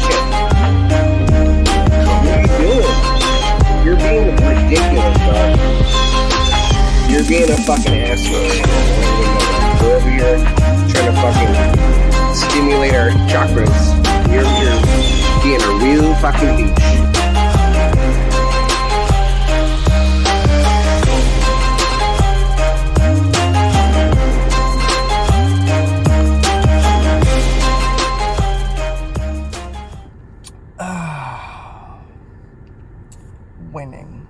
that shit. What are you doing? You're being ridiculous, dog. You're being a fucking asshole. We're over here trying to fucking stimulate our chakras. You're being a real fucking beach. Winning.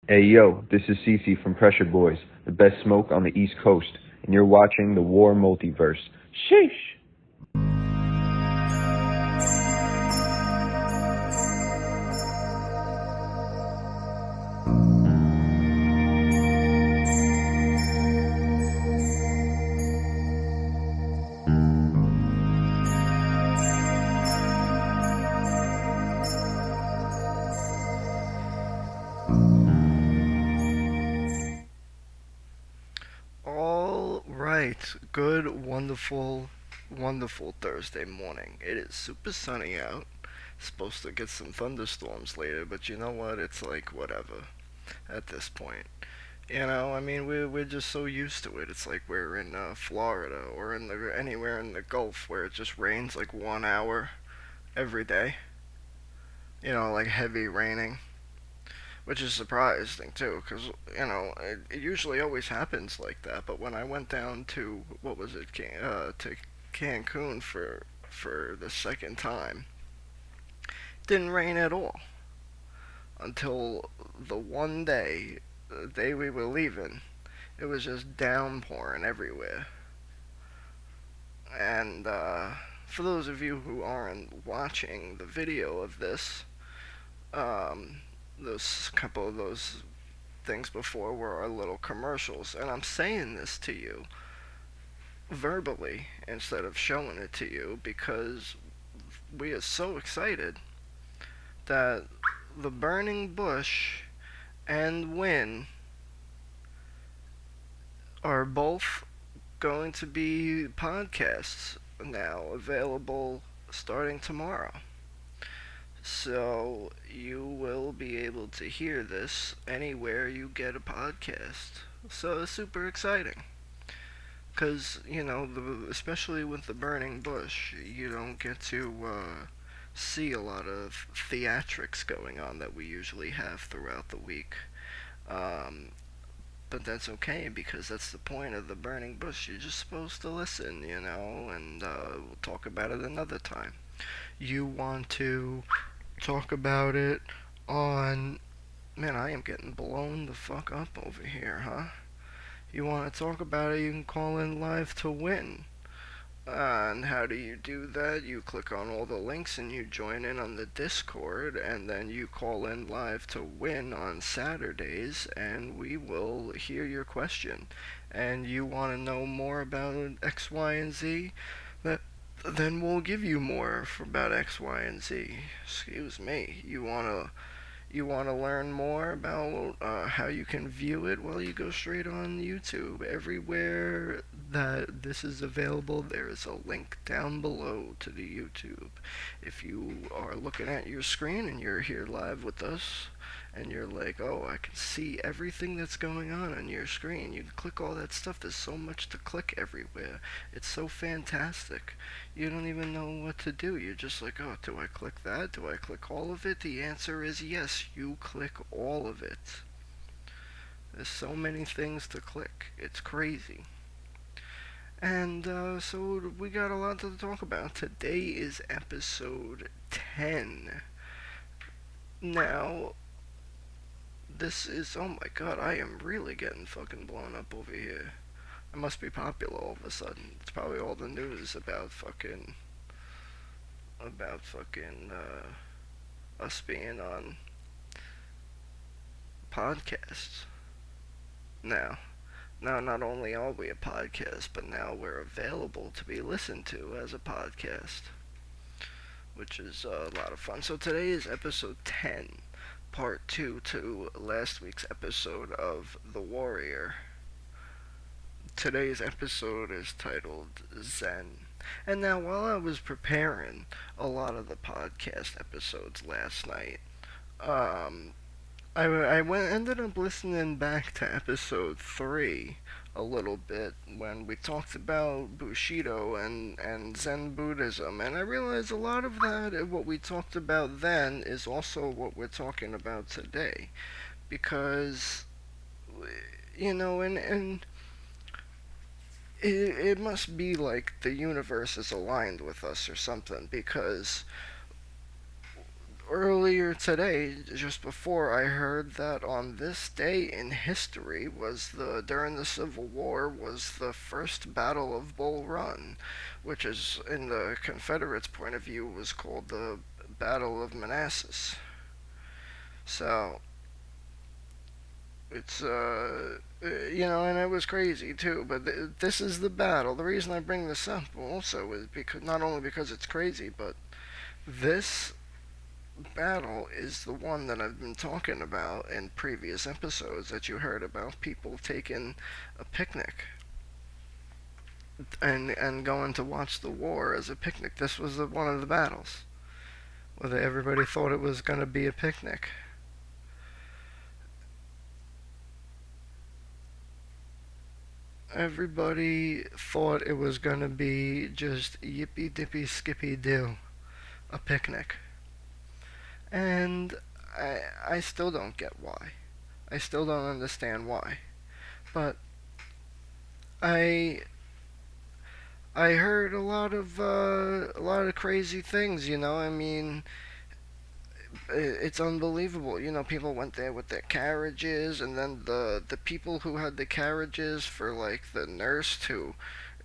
Hey yo, this is Cece from Pressure Boys, the best smoke on the East Coast, and you're watching the WARR Multiverse. Sheesh! Good, wonderful Thursday morning. It is super sunny out. Supposed to get some thunderstorms later, but you know what? It's like whatever at this point. You know, I mean, we're just so used to it. It's like we're in Florida or anywhere in the Gulf where it just rains like 1 hour every day. You know, like heavy raining. Which is surprising too, because it usually always happens like that. But when I went down to to Cancun for the second time, it didn't rain at all until the one day, the day we were leaving. It was just downpouring everywhere. And for those of you who aren't watching the video of this, those couple of those things before were our little commercials, and I'm saying this to you verbally instead of showing it to you because we are so excited that the Burning Bush and W.I.N.N are both going to be podcasts now available starting tomorrow. So you will be able to hear this anywhere you get a podcast. So it's super exciting. Because, especially with the Burning Bush, you don't get to see a lot of theatrics going on that we usually have throughout the week. But that's okay, because that's the point of the Burning Bush. You're just supposed to listen, and we'll talk about it another time. You want to talk about it on... Man, I am getting blown the fuck up over here, huh? You want to talk about it, you can call in live to win. And how do you do that? You click on all the links and you join in on the Discord, and then you call in live to win on Saturdays, and we will hear your question. And you want to know more about X, Y, and Z? Then we'll give you more about X, Y, and Z. Excuse me. You wanna learn more about how you can view it? Well, you go straight on YouTube. Everywhere that this is available, there is a link down below to the YouTube. If you are looking at your screen and you're here live with us, and you're like, oh, I can see everything that's going on your screen. You can click all that stuff. There's so much to click everywhere. It's so fantastic. You don't even know what to do. You're just like, oh, do I click that? Do I click all of it? The answer is yes, you click all of it. There's so many things to click. It's crazy. And so we got a lot to talk about. Today is episode 10. Now, this is, oh my god, I am really getting fucking blown up over here. I must be popular all of a sudden. It's probably all the news about fucking us being on podcasts. Now, not only are we a podcast, but now we're available to be listened to as a podcast, which is a lot of fun. So today is episode 10. Part 2 to last week's episode of The Warrior. Today's episode is titled Zen. And now, while I was preparing a lot of the podcast episodes last night, um, ended up listening back to episode 3 a little bit when we talked about Bushido and Zen Buddhism, and I realized a lot of that, what we talked about then, is also what we're talking about today. Because, and it must be like the universe is aligned with us or something, because earlier today, just before, I heard that on this day in history was during the Civil War was the first Battle of Bull Run, which is in the Confederates' point of view was called the Battle of Manassas. So it's and it was crazy too. But this is the battle. The reason I bring this up also is because not only because it's crazy, but this battle is the one that I've been talking about in previous episodes that you heard about people taking a picnic and going to watch the war as a picnic. This was one of the battles where everybody thought it was going to be a picnic. Everybody thought it was going to be just yippee dippy skippy doo, a picnic. And I still don't get why. I still don't understand why. But I I heard a lot of crazy things. I mean, it's unbelievable. People went there with their carriages, and then the people who had the carriages for like the nurse to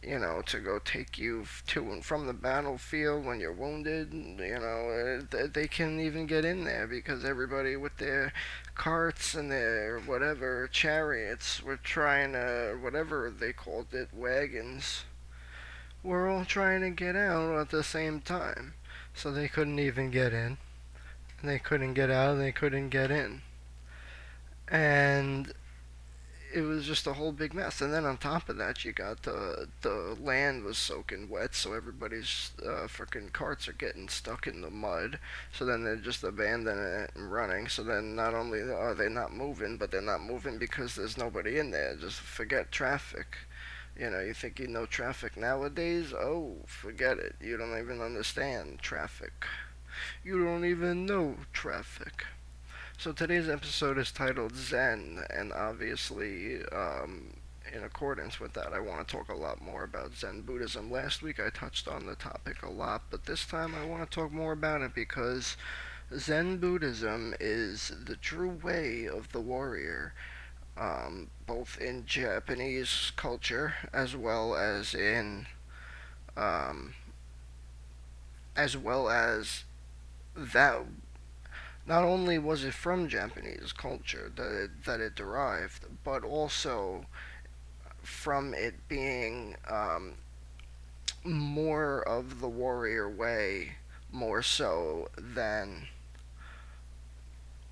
go take you to and from the battlefield when you're wounded. They can't even get in there because everybody with their carts and their whatever chariots were trying to, whatever they called it, wagons, were all trying to get out at the same time. So they couldn't even get in. And they couldn't get out, and they couldn't get in. And it was just a whole big mess. And then on top of that, you got the land was soaking wet, so everybody's freaking carts are getting stuck in the mud. So then they're just abandoning it and running. So then not only are they not moving, but they're not moving because there's nobody in there. Just forget traffic. You think you know traffic nowadays? Oh, forget it. You don't even understand traffic. You don't even know traffic. So today's episode is titled Zen, and obviously, in accordance with that, I want to talk a lot more about Zen Buddhism. Last week I touched on the topic a lot, but this time I want to talk more about it because Zen Buddhism is the true way of the warrior, both in Japanese culture as well as in, um, as well as that. Not only was it from Japanese culture that it derived, but also from it being more of the warrior way, more so than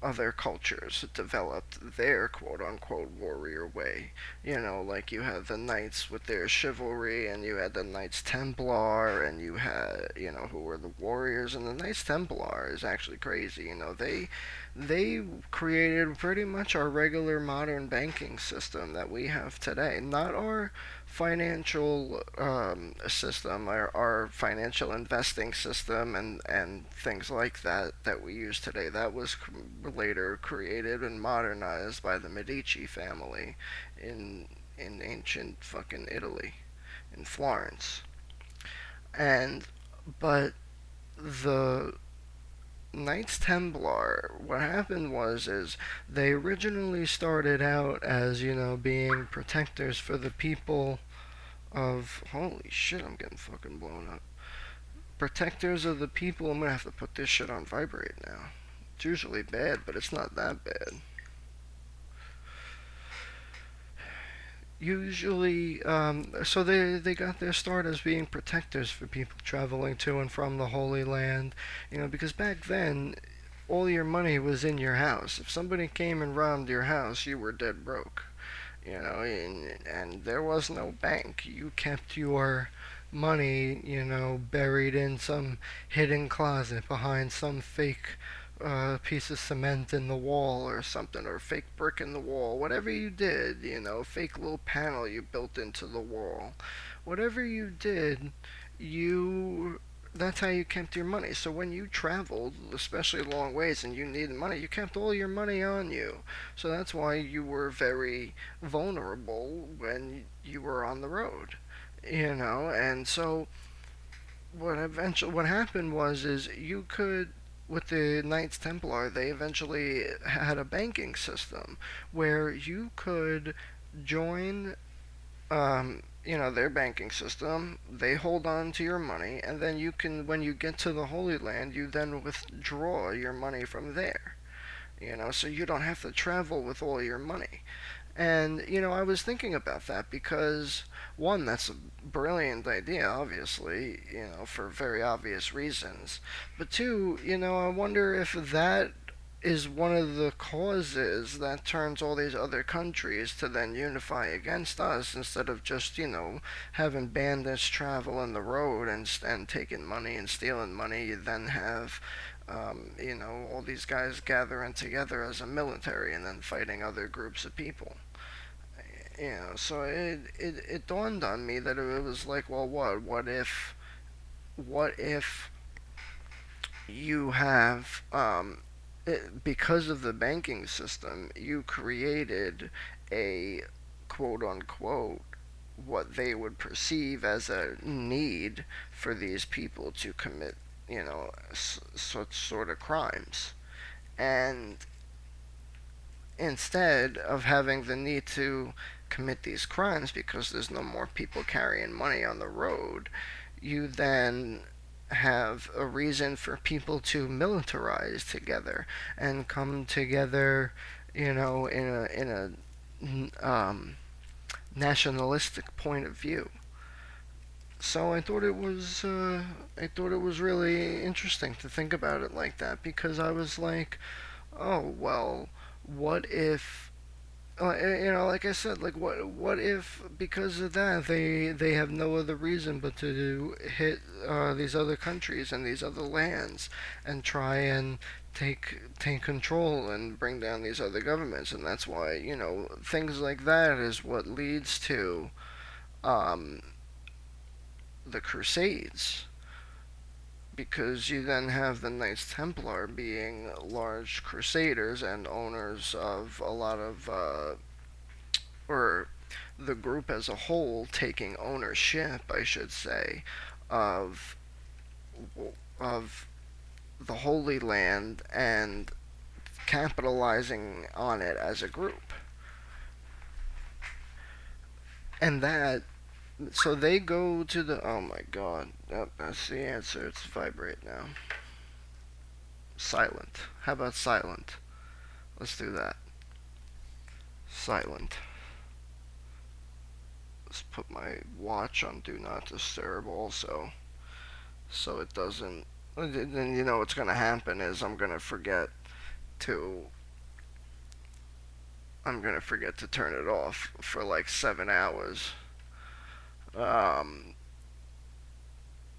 other cultures developed their quote unquote warrior way. Like you had the knights with their chivalry, and you had the Knights Templar, and you had, who were the warriors. And the Knights Templar is actually crazy. They created pretty much our regular modern banking system that we have today. Not our financial system, our financial investing system, and things like that we use today. That was later created and modernized by the Medici family in ancient fucking Italy, in Florence. And but the Knights Templar, what happened is they originally started out as, being protectors for the people of, holy shit, I'm getting fucking blown up. Protectors of the people. I'm gonna have to put this shit on vibrate now. It's usually bad, but it's not that bad. Usually, so they got their start as being protectors for people traveling to and from the Holy Land, because back then, all your money was in your house. If somebody came and robbed your house, you were dead broke, and there was no bank. You kept money, buried in some hidden closet behind some fake piece of cement in the wall or something, or fake brick in the wall. Whatever you did, fake little panel you built into the wall. Whatever you did, you that's how you kept your money. So when you traveled, especially long ways, and you needed money, you kept all your money on you. So that's why you were very vulnerable when you were on the road. And so what happened was is you could, with the Knights Templar, they eventually had a banking system where you could join, their banking system. They hold on to your money, and then you can, when you get to the Holy Land, you then withdraw your money from there. So you don't have to travel with all your money. And, I was thinking about that because, one, that's a brilliant idea, obviously, for very obvious reasons. But two, I wonder if that is one of the causes that turns all these other countries to then unify against us instead of just, having bandits travel in the road and taking money and stealing money. You then have all these guys gathering together as a military and then fighting other groups of people. So it dawned on me that it was like, well, what if you have, because of the banking system, you created a quote unquote what they would perceive as a need for these people to commit, such sort of crimes. And instead of having the need to commit these crimes because there's no more people carrying money on the road, you then have a reason for people to militarize together and come together, in a nationalistic point of view. So I thought it was really interesting to think about it like that, because I was like, oh well, what if, like I said, like what if because of that they have no other reason but to hit these other countries and these other lands and try and take control and bring down these other governments. And that's why, things like that is what leads to um, the Crusades, because you then have the Knights Templar being large crusaders and owners of a lot of, or the group as a whole taking ownership, I should say, of of the Holy Land and capitalizing on it as a group. And that, so they go to the, oh my god, that's the answer. It's vibrate now. Silent. How about silent? Let's do that. Silent. Let's put my watch on do not disturb also, so it doesn't. Then what's gonna happen is to I'm gonna forget to turn it off for like 7 hours. Um,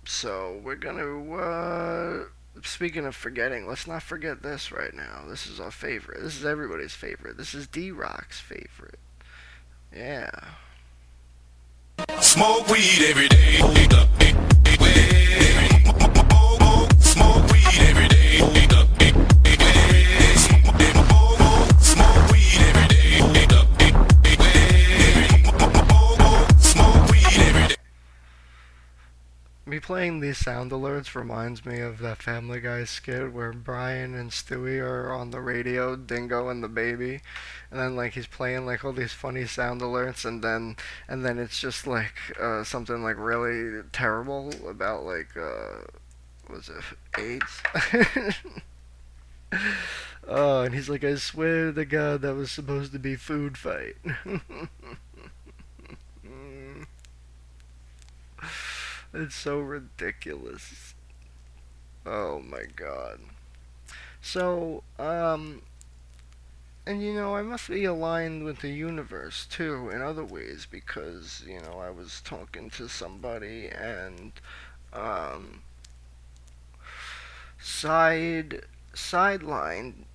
so we're gonna. Speaking of forgetting, let's not forget this right now. This is our favorite. This is everybody's favorite. This is D-Rock's favorite. Yeah. Smoke weed every day. Smoke weed every day. Smoke weed every day. Smoke weed every day. Me playing these sound alerts reminds me of that Family Guy skit where Brian and Stewie are on the radio, Dingo and the baby, and then like he's playing like all these funny sound alerts, and then it's just like something like really terrible about like was it AIDS? Oh, and he's like, I swear to God that was supposed to be food fight. It's so ridiculous. Oh my god. So, And I must be aligned with the universe too in other ways because I was talking to somebody and um, side sidelined.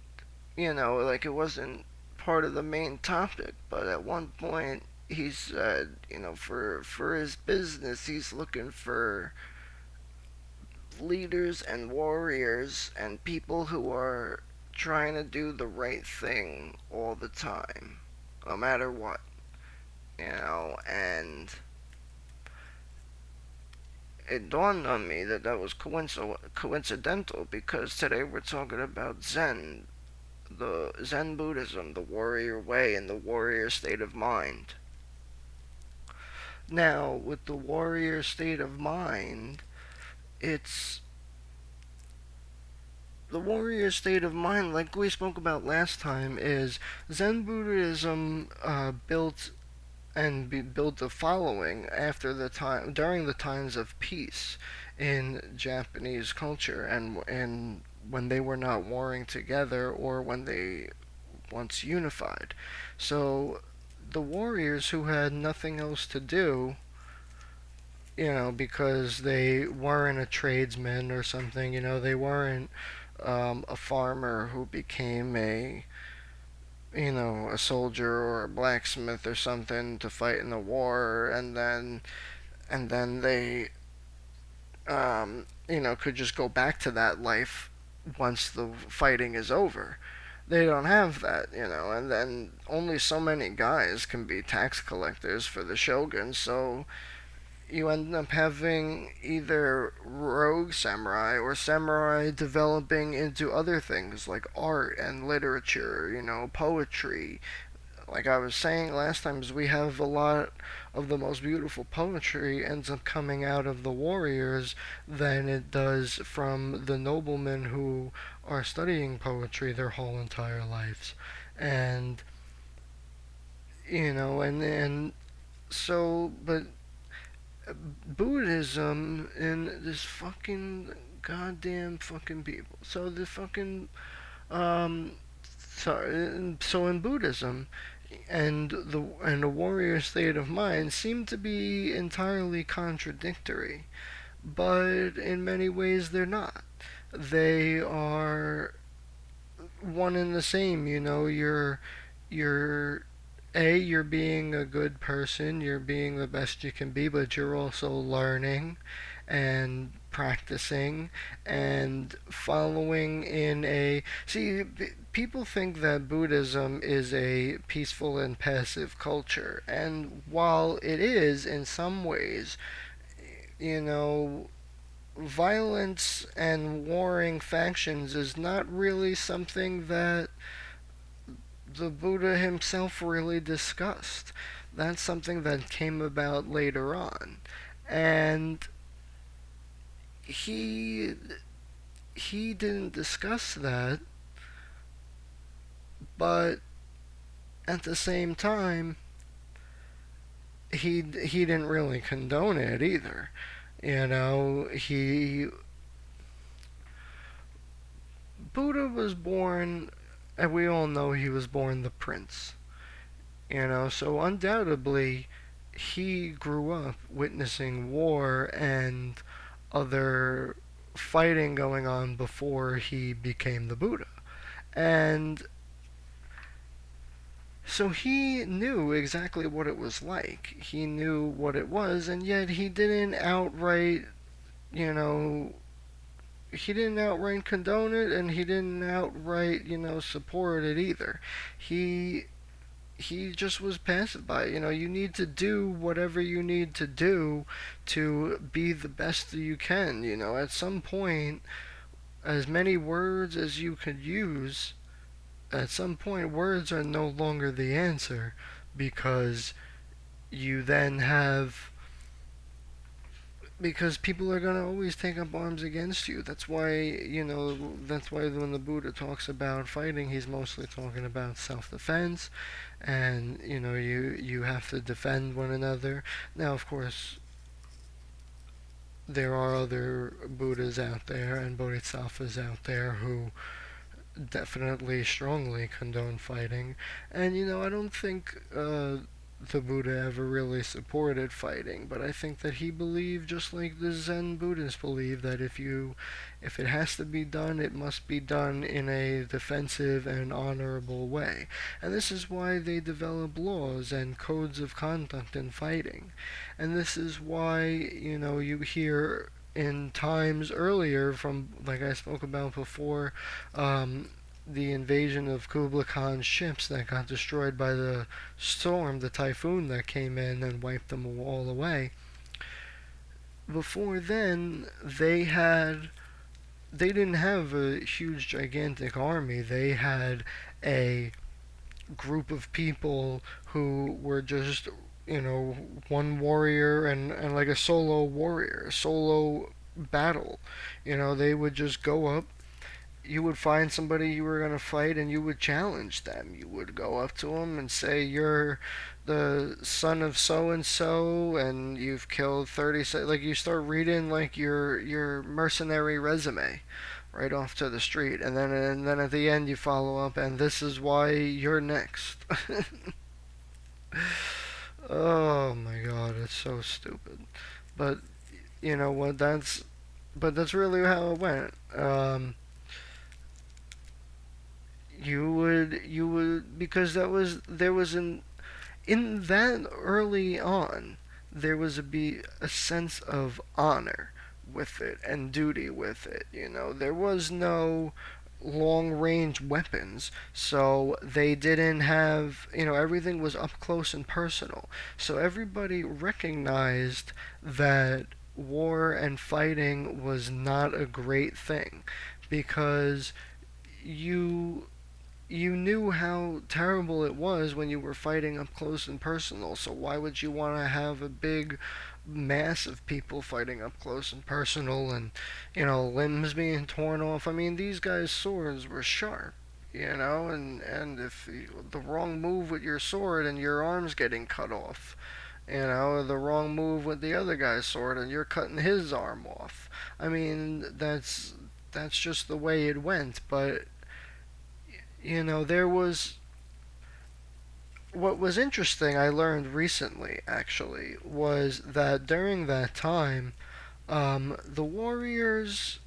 Like it wasn't part of the main topic, but at one point he said, for his business, he's looking for leaders and warriors and people who are trying to do the right thing all the time, no matter what, and it dawned on me that that was coincidental because today we're talking about Zen, the Zen Buddhism, the warrior way, and the warrior state of mind. Now, with the warrior state of mind, it's the warrior state of mind, like we spoke about last time, is Zen Buddhism built a following after the time during the times of peace in Japanese culture, and when they were not warring together or when they once unified. So the warriors who had nothing else to do, because they weren't a tradesman or something, they weren't a farmer who became a soldier or a blacksmith or something to fight in the war, and then they, could just go back to that life once the fighting is over. They don't have that, and then only so many guys can be tax collectors for the shogun, so you end up having either rogue samurai or samurai developing into other things like art and literature, poetry. Like I was saying last time, is we have a lot of the most beautiful poetry ends up coming out of the warriors than it does from the noblemen who are studying poetry their whole entire lives. And and so, but Buddhism and this fucking goddamn fucking people. So the fucking um, so in Buddhism and the warrior state of mind seem to be entirely contradictory, but in many ways they're not. They are one and the same. You're being a good person, you're being the best you can be, but you're also learning and practicing and following in a. See, people think that Buddhism is a peaceful and passive culture, and while it is in some ways, you know, violence and warring factions is not really something that the Buddha himself really discussed. That's something that came about later on. And he he didn't discuss that, but at the same time he didn't really condone it either. He Buddha was born, and we all know he was born the prince. So undoubtedly he grew up witnessing war and other fighting going on before he became the Buddha. And so he knew exactly what it was like. He knew what it was, and yet you know, he didn't outright condone it, and he didn't outright, support it either. He he just was passive by it. You need to do whatever you need to do to be the best that you can. At some point, as many words as you could use, at some point, words are no longer the answer because you then have because people are going to always take up arms against you. That's why when the Buddha talks about fighting, he's mostly talking about self-defense, and you have to defend one another. Now, of course, there are other Buddhas out there and Bodhisattvas out there who definitely strongly condone fighting. And I don't think the Buddha ever really supported fighting, but I think that he believed, just like the Zen Buddhists believe, that if it has to be done, it must be done in a defensive and honorable way. And this is why they develop laws and codes of conduct in fighting. And this is why, you hear in times earlier, from like I spoke about before, the invasion of Kublai Khan's ships that got destroyed by the storm, the typhoon that came in and wiped them all away. Before then, they didn't have a huge gigantic army. They had a group of people who were just, one warrior and like a solo warrior, a solo battle. They would just go up. You would find somebody you were going to fight and you would challenge them. You would go up to them and say, "You're the son of so and so and you've killed 30." Like, you start reading like your mercenary resume right off to the street, and then at the end you follow up, and this is why you're next. Oh my god, it's so stupid. But you know what? That's really how it went. You would, because there was an in that early on, there was a sense of honor with it and duty with it. There was no long range weapons, so they didn't have, everything was up close and personal. So everybody recognized that war and fighting was not a great thing, because you you knew how terrible it was when you were fighting up close and personal. So why would you want to have a big mass of people fighting up close and personal, and limbs being torn off? I mean, these guys' swords were sharp. And if the wrong move with your sword and your arm's getting cut off, the wrong move with the other guy's sword and you're cutting his arm off. I mean, that's just the way it went. But there was what was interesting, I learned recently actually, was that during that time, the warriors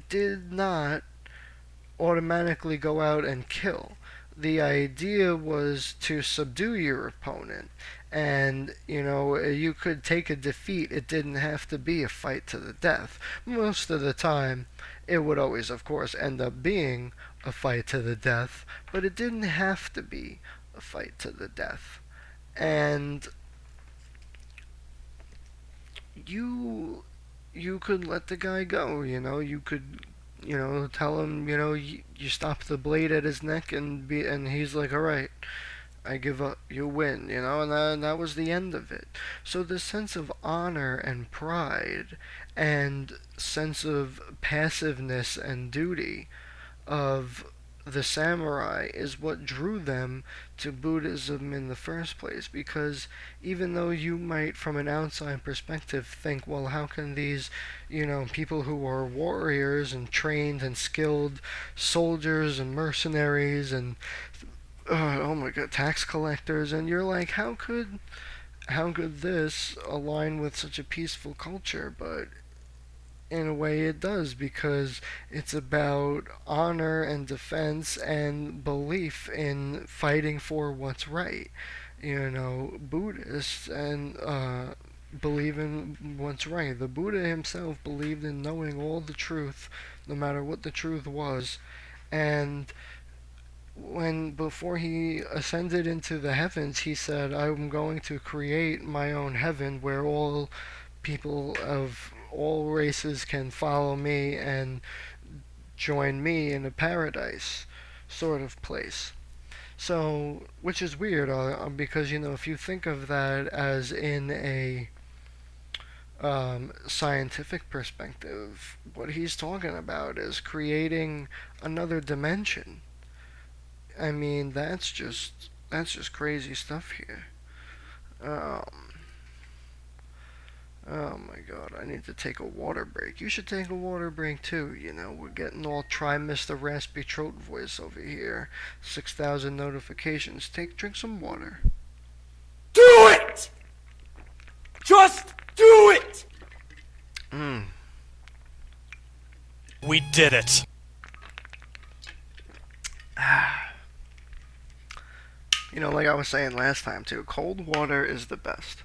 did not automatically go out and kill. The idea was to subdue your opponent, and you could take a defeat. It didn't have to be a fight to the death. Most of the time, it would always, of course, end up being a fight to the death, but it didn't have to be a fight to the death. And you could let the guy go. You could tell him, you stop the blade at his neck, and he's like, all right, I give up, you win, and that was the end of it. So the sense of honor and pride and sense of passiveness and duty of the samurai is what drew them to Buddhism in the first place. Because even though you might, from an outside perspective, think, well, how can these, people who are warriors and trained and skilled soldiers and mercenaries and, oh my god, tax collectors, and you're like, how could this align with such a peaceful culture? But in a way it does, because it's about honor and defense and belief in fighting for what's right. Buddhists and believe in what's right. The Buddha himself believed in knowing all the truth, no matter what the truth was. And before he ascended into the heavens, he said, I'm going to create my own heaven where all people of all races can follow me and join me in a paradise sort of place. So, which is weird, because if you think of that as in a scientific perspective, what he's talking about is creating another dimension. I mean, that's just crazy stuff here. Um, Oh my god, I need to take a water break. You should take a water break too, you know. We're getting all try Mr. Raspy Throat voice over here. 6,000 notifications. Drink some water. Do it! Just do it! Mmm. We did it. You know, like I was saying last time too, cold water is the best.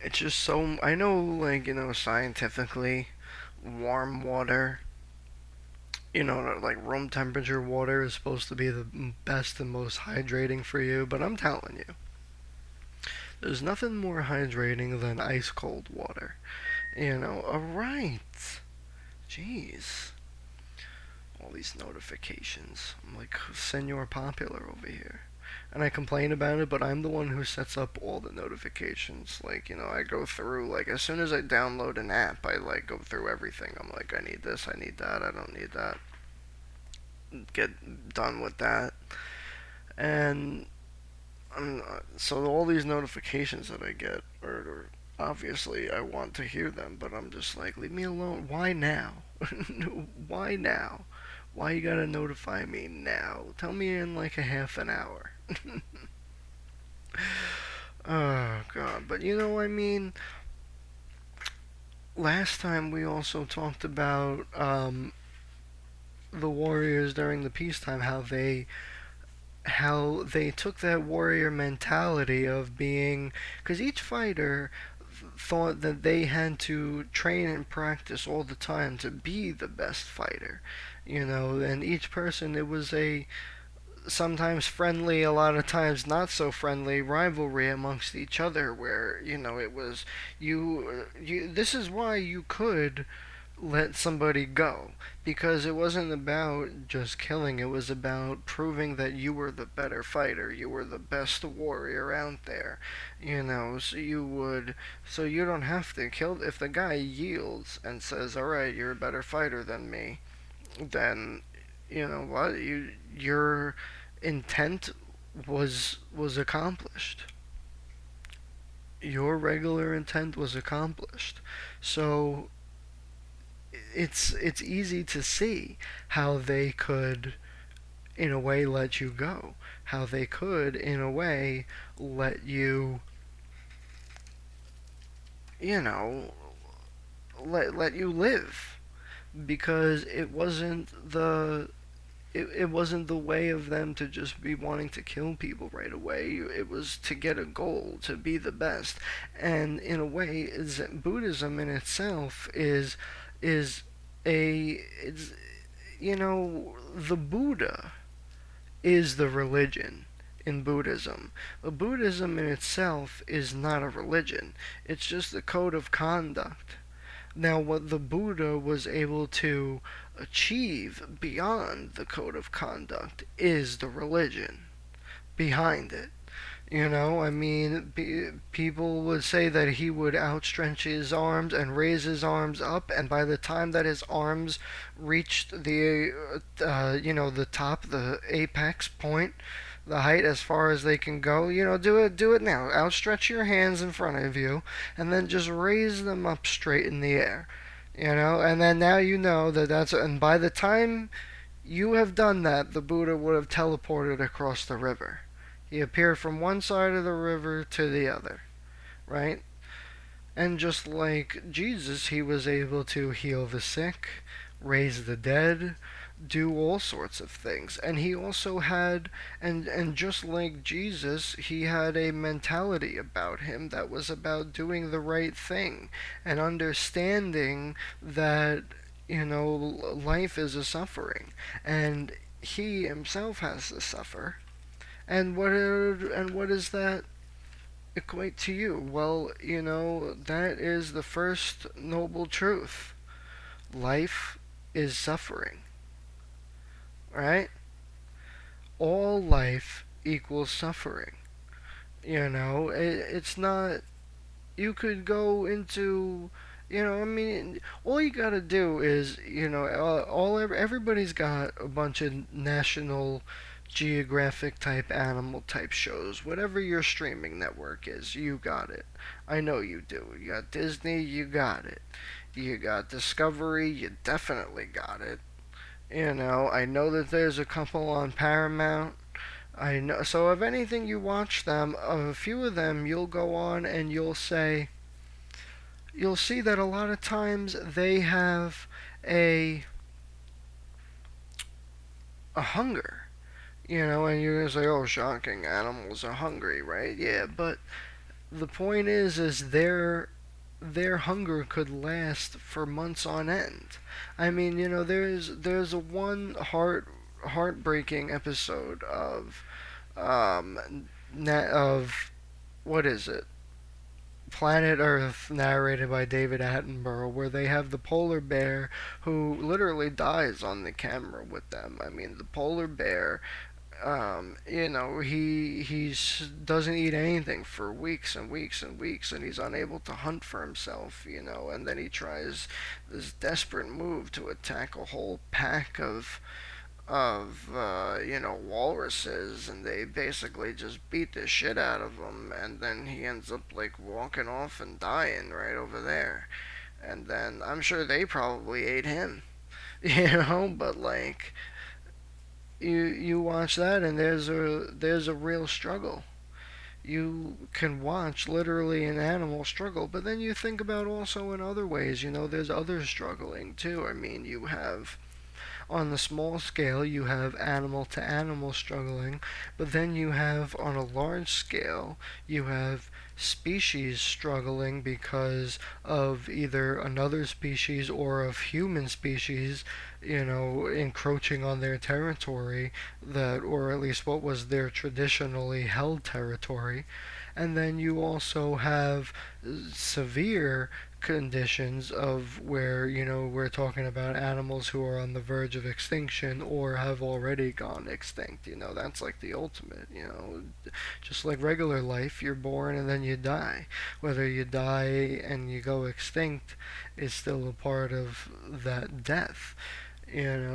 It's just so, I know, like, you know, scientifically, warm water, you know, like room temperature water is supposed to be the best and most hydrating for you, but I'm telling you, there's nothing more hydrating than ice cold water. You know, alright. Jeez. All these notifications. I'm like Senor Popular over here. And I complain about it, but I'm the one who sets up all the notifications. Like, you know, I go through, like, as soon as I download an app, I, like, go through everything. I'm like, I need this, I need that, I don't need that. Get done with that. And so all these notifications that I get are obviously I want to hear them, but I'm just like, leave me alone. Why now? Why now? Why you gotta notify me now? Tell me in like a half an hour. Oh god, but you know, I mean, last time we also talked about the warriors during the peacetime, how they took that warrior mentality of being, because each fighter thought that they had to train and practice all the time to be the best fighter, you know, and each person, it was a sometimes friendly, a lot of times not so friendly rivalry amongst each other, where, you know, it was you this is why you could let somebody go, because it wasn't about just killing, it was about proving that you were the better fighter, you were the best warrior out there, you know. So you don't have to kill. If the guy yields and says, all right, you're a better fighter than me, then you know what, your intent was accomplished. Your regular intent was accomplished. So it's easy to see how they could in a way let you go, how they could in a way let you, you know, let you live, because it wasn't the way of them to just be wanting to kill people right away. It was to get a goal, to be the best. And in a way, Buddhism in itself is it's, you know, the Buddha is the religion in Buddhism. But Buddhism in itself is not a religion. It's just a code of conduct. Now, what the Buddha was able to achieve beyond the code of conduct is the religion behind it. You know, I mean, people would say that he would outstretch his arms and raise his arms up, and by the time that his arms reached you know, the top, the apex point, the height as far as they can go, you know, do it now. Outstretch your hands in front of you, and then just raise them up straight in the air. You know, and then now you know and by the time you have done that, the Buddha would have teleported across the river. He appeared from one side of the river to the other, right? And just like Jesus, he was able to heal the sick, raise the dead, do all sorts of things. And he also had, and just like Jesus, he had a mentality about him that was about doing the right thing and understanding that, you know, life is a suffering, and he himself has to suffer. And what does that equate to you? Well, you know, that is the first noble truth. Life is suffering. Right? All life equals suffering. You know, it's not. You could go into, you know, I mean, all you gotta do is, you know, everybody's got a bunch of national geographic type, animal type shows. Whatever your streaming network is, you got it. I know you do. You got Disney, you got it. You got Discovery, you definitely got it. I know that there's a couple on Paramount. I know. So if anything you watch them, a few of them you'll go on and you'll see that a lot of times they have a a hunger. And you're gonna say, "Oh, shocking! Animals are hungry, right?" Yeah, but the point is their hunger could last for months on end. I mean, there's a one heartbreaking episode of what is it? Planet Earth, narrated by David Attenborough, where they have the polar bear who literally dies on the camera with them. I mean, the polar bear, he doesn't eat anything for weeks and weeks and weeks, and he's unable to hunt for himself. And then he tries this desperate move to attack a whole pack of walruses, and they basically just beat the shit out of him, and then he ends up like walking off and dying right over there. And then I'm sure they probably ate him. But like you watch that, and there's a real struggle. You can watch literally an animal struggle, but then you think about also in other ways. There's others struggling too. I mean, you have on the small scale, you have animal to animal struggling, but then you have on a large scale, you have species struggling because of either another species or of human species, encroaching on their territory, or at least what was their traditionally held territory. And then you also have severe conditions of where we're talking about animals who are on the verge of extinction or have already gone extinct. That's like the ultimate. Just like regular life, you're born and then you die. Whether you die and you go extinct is still a part of that death.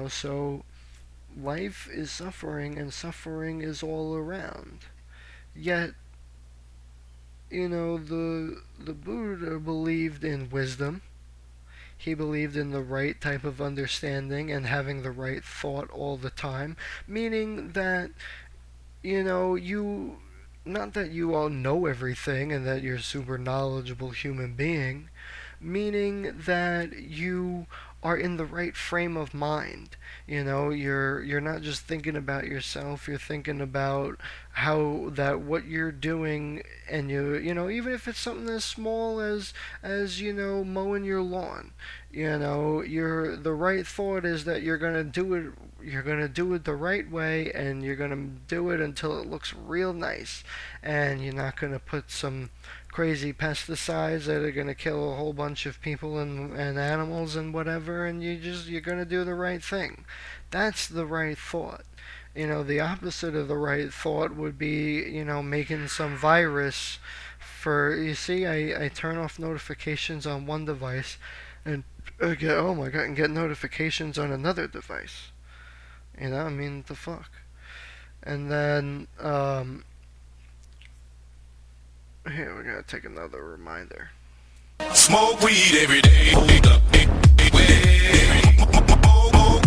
So life is suffering, and suffering is all around. Yet the Buddha believed in wisdom. He believed in the right type of understanding and having the right thought all the time, meaning that you not that you all know everything and that you're a super knowledgeable human being, meaning that you are in the right frame of mind. You're not just thinking about yourself, you're thinking about how that what you're doing, and even if it's something as small as mowing your lawn. The right thought is that you're gonna do it the right way, and you're gonna do it until it looks real nice, and you're not gonna put some crazy pesticides that are going to kill a whole bunch of people and animals and whatever, and you're going to do the right thing. That's the right thought. The opposite of the right thought would be, making some virus for, you see, I turn off notifications on one device and oh my god, and get notifications on another device. I mean, the fuck. And then, here, we gotta take another reminder. Smoke weed every day. Hold up.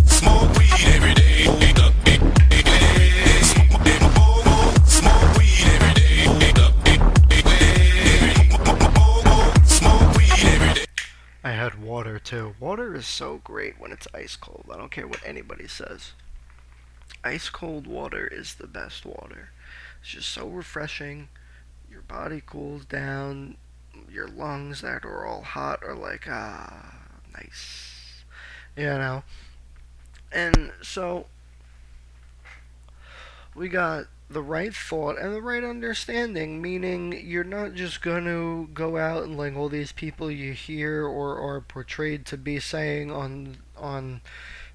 Smoke weed every day. Hold up. Smoke weed every day. Hold up. Smoke weed every day. I had water too. Water is so great when it's ice cold. I don't care what anybody says. Ice cold water is the best water. It's just so refreshing. Your body cools down, your lungs that are all hot are like, nice. And so, we got the right thought and the right understanding, meaning you're not just going to go out and like all these people you hear or are portrayed to be saying on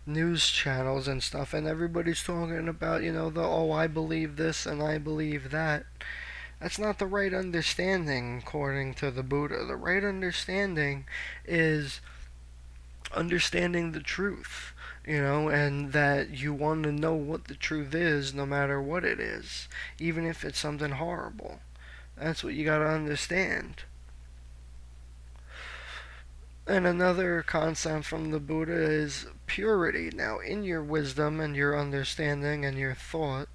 news channels and stuff, and everybody's talking about, I believe this and I believe that. That's not the right understanding, according to the Buddha. The right understanding is understanding the truth. and that you want to know what the truth is no matter what it is, even if it's something horrible. That's what you got to understand. And another concept from the Buddha is purity. Now, in your wisdom and your understanding and your thought,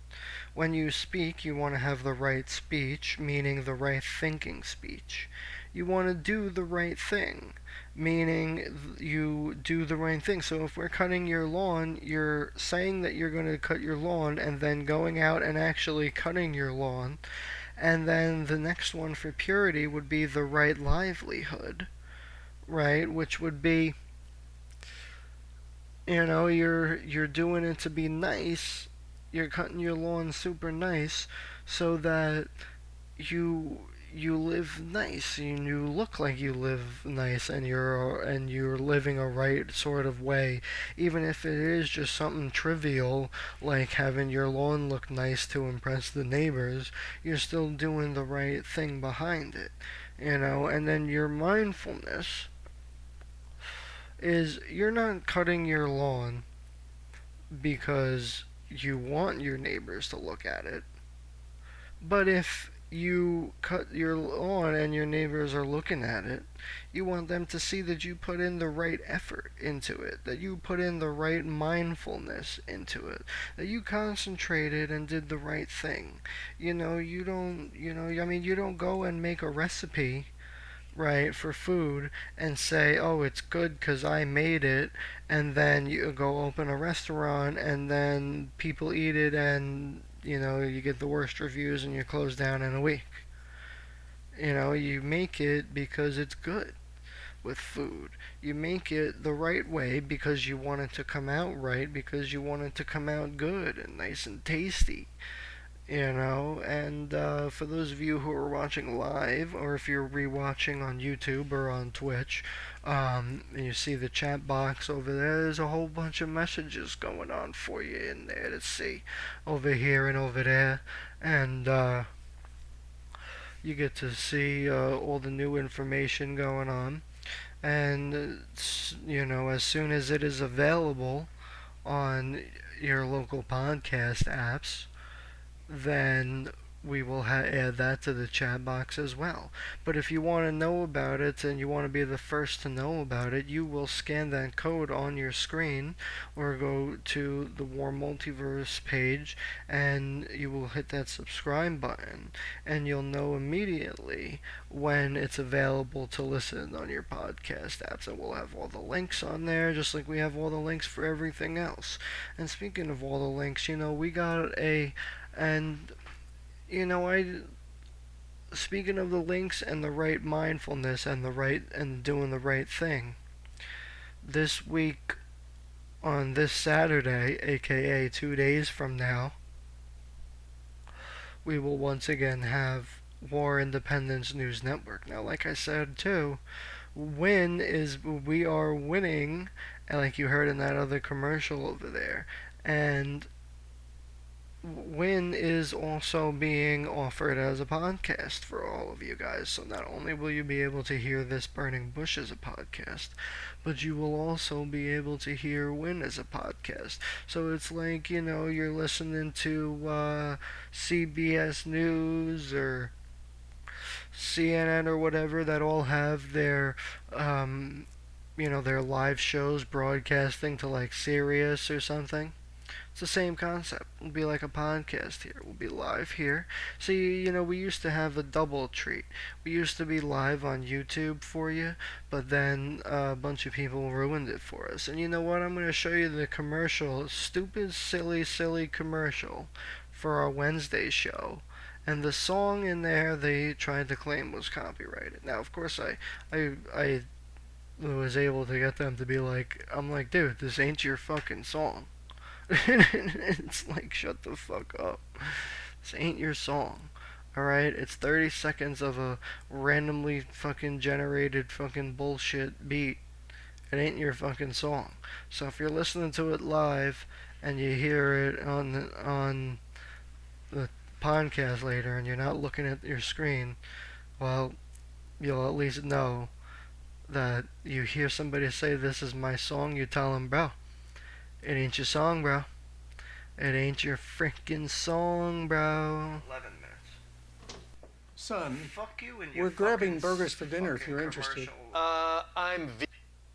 when you speak, you want to have the right speech, meaning the right thinking speech. You want to do the right thing, meaning you do the right thing. So if we're cutting your lawn, you're saying that you're going to cut your lawn and then going out and actually cutting your lawn. And then the next one for purity would be the right livelihood, right? Which would be, you're doing it to be nice. You're cutting your lawn super nice so that you you live nice and you look like you live nice, and you're living a right sort of way, even if it is just something trivial like having your lawn look nice to impress the neighbors. You're still doing the right thing behind it, and then your mindfulness is you're not cutting your lawn because you want your neighbors to look at it. But if you cut your lawn and your neighbors are looking at it, you want them to see that you put in the right effort into it, that you put in the right mindfulness into it, that you concentrated and did the right thing. You don't, you don't go and make a recipe, right, for food and say, oh, it's good because I made it, and then you go open a restaurant and then people eat it and, you get the worst reviews and you're closed down in a week. You make it because it's good with food. You make it the right way because you want it to come out right, because you want it to come out good and nice and tasty. And for those of you who are watching live, or if you're rewatching on YouTube or on Twitch, and you see the chat box over there, there's a whole bunch of messages going on for you in there to see, over here and over there, and you get to see all the new information going on, and as soon as it is available on your local podcast apps, then we will add that to the chat box as well. But if you want to know about it and you want to be the first to know about it, you will scan that code on your screen or go to the WARRmultiverse page and you will hit that subscribe button, and you'll know immediately when it's available to listen on your podcast apps. And we'll have all the links on there, just like we have all the links for everything else. And speaking of all the links, we got speaking of the links and the right mindfulness and doing the right thing, this week on this Saturday, aka 2 days from now, we will once again have WARR Independence News Network. Now, like I said too, we are winning, and like you heard in that other commercial over there, and WIN is also being offered as a podcast for all of you guys. So not only will you be able to hear This Burning Bush as a podcast, but you will also be able to hear WIN as a podcast. So it's like, you're listening to CBS News or CNN or whatever, that all have their their live shows broadcasting to like Sirius or something. It's the same concept. It'll be like a podcast here. We'll be live here. So, we used to have a double treat. We used to be live on YouTube for you, but then a bunch of people ruined it for us. And you know what? I'm going to show you the commercial, stupid, silly commercial for our Wednesday show. And the song in there they tried to claim was copyrighted. Now, of course, I was able to get them to be like, I'm like, dude, this ain't your fucking song. It's like, shut the fuck up. This ain't your song. Alright? It's 30 seconds of a randomly fucking generated fucking bullshit beat. It ain't your fucking song. So if you're listening to it live and you hear it on the podcast later and you're not looking at your screen, well, you'll at least know that you hear somebody say, this is my song, you tell them, bro, It ain't your song, bro. It ain't your freaking song, bro. 11 minutes. Son, Fuck you and we're grabbing burgers for dinner if you're interested. I'm vegan,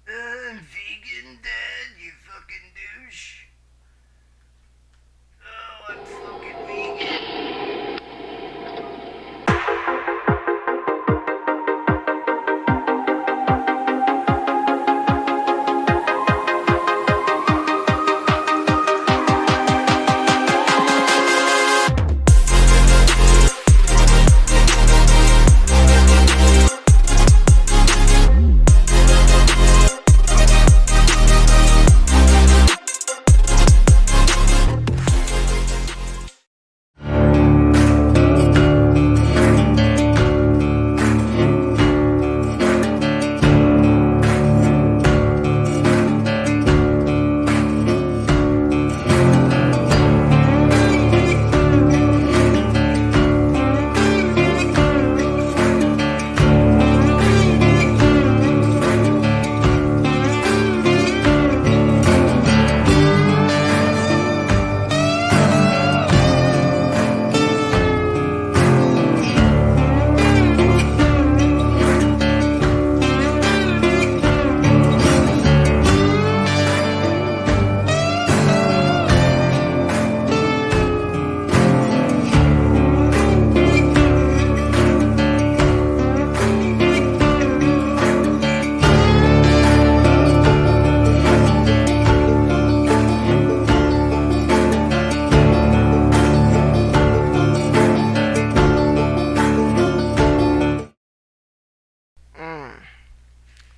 Dad, you fucking douche. Oh, I'm fucking vegan.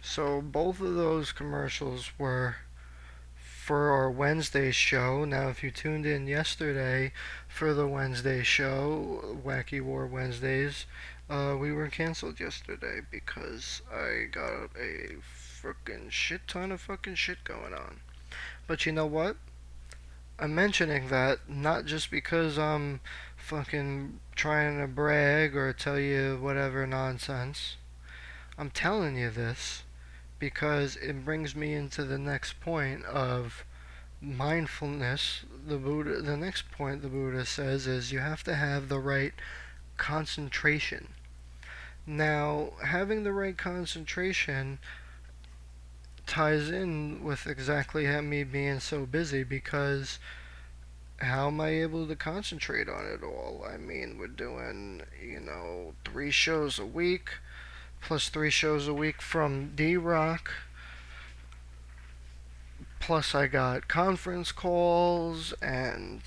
So both of those commercials were for our Wednesday show. Now, if you tuned in yesterday for the Wednesday show, Wacky War Wednesdays, we were canceled yesterday because I got a freaking shit ton of fucking shit going on. But you know what? I'm mentioning that not just because I'm fucking trying to brag or tell you whatever nonsense. I'm telling you this because it brings me into the next point of mindfulness. The next point the Buddha says is you have to have the right concentration. Now, having the right concentration ties in with exactly me being so busy, because how am I able to concentrate on it all? I mean, we're doing, 3 shows a week, plus 3 shows a week from D-Rock. Plus I got conference calls and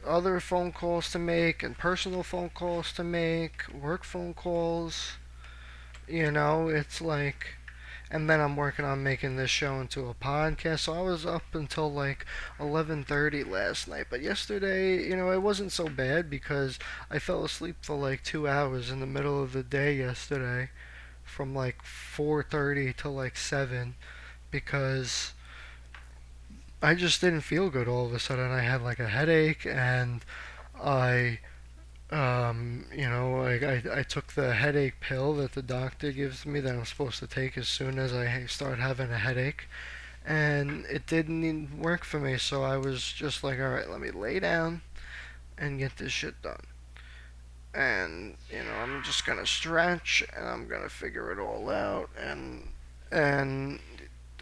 other phone calls to make and personal phone calls to make, work phone calls. It's like, and then I'm working on making this show into a podcast. So I was up until like 11:30 last night. But yesterday, it wasn't so bad because I fell asleep for like 2 hours in the middle of the day yesterday, from like 4:30 to like 7, because I just didn't feel good all of a sudden. I had like a headache, and I I took the headache pill that the doctor gives me that I'm supposed to take as soon as I start having a headache, and it didn't work for me. So I was just like, all right, let me lay down and get this shit done. And I'm just gonna stretch and I'm gonna figure it all out, and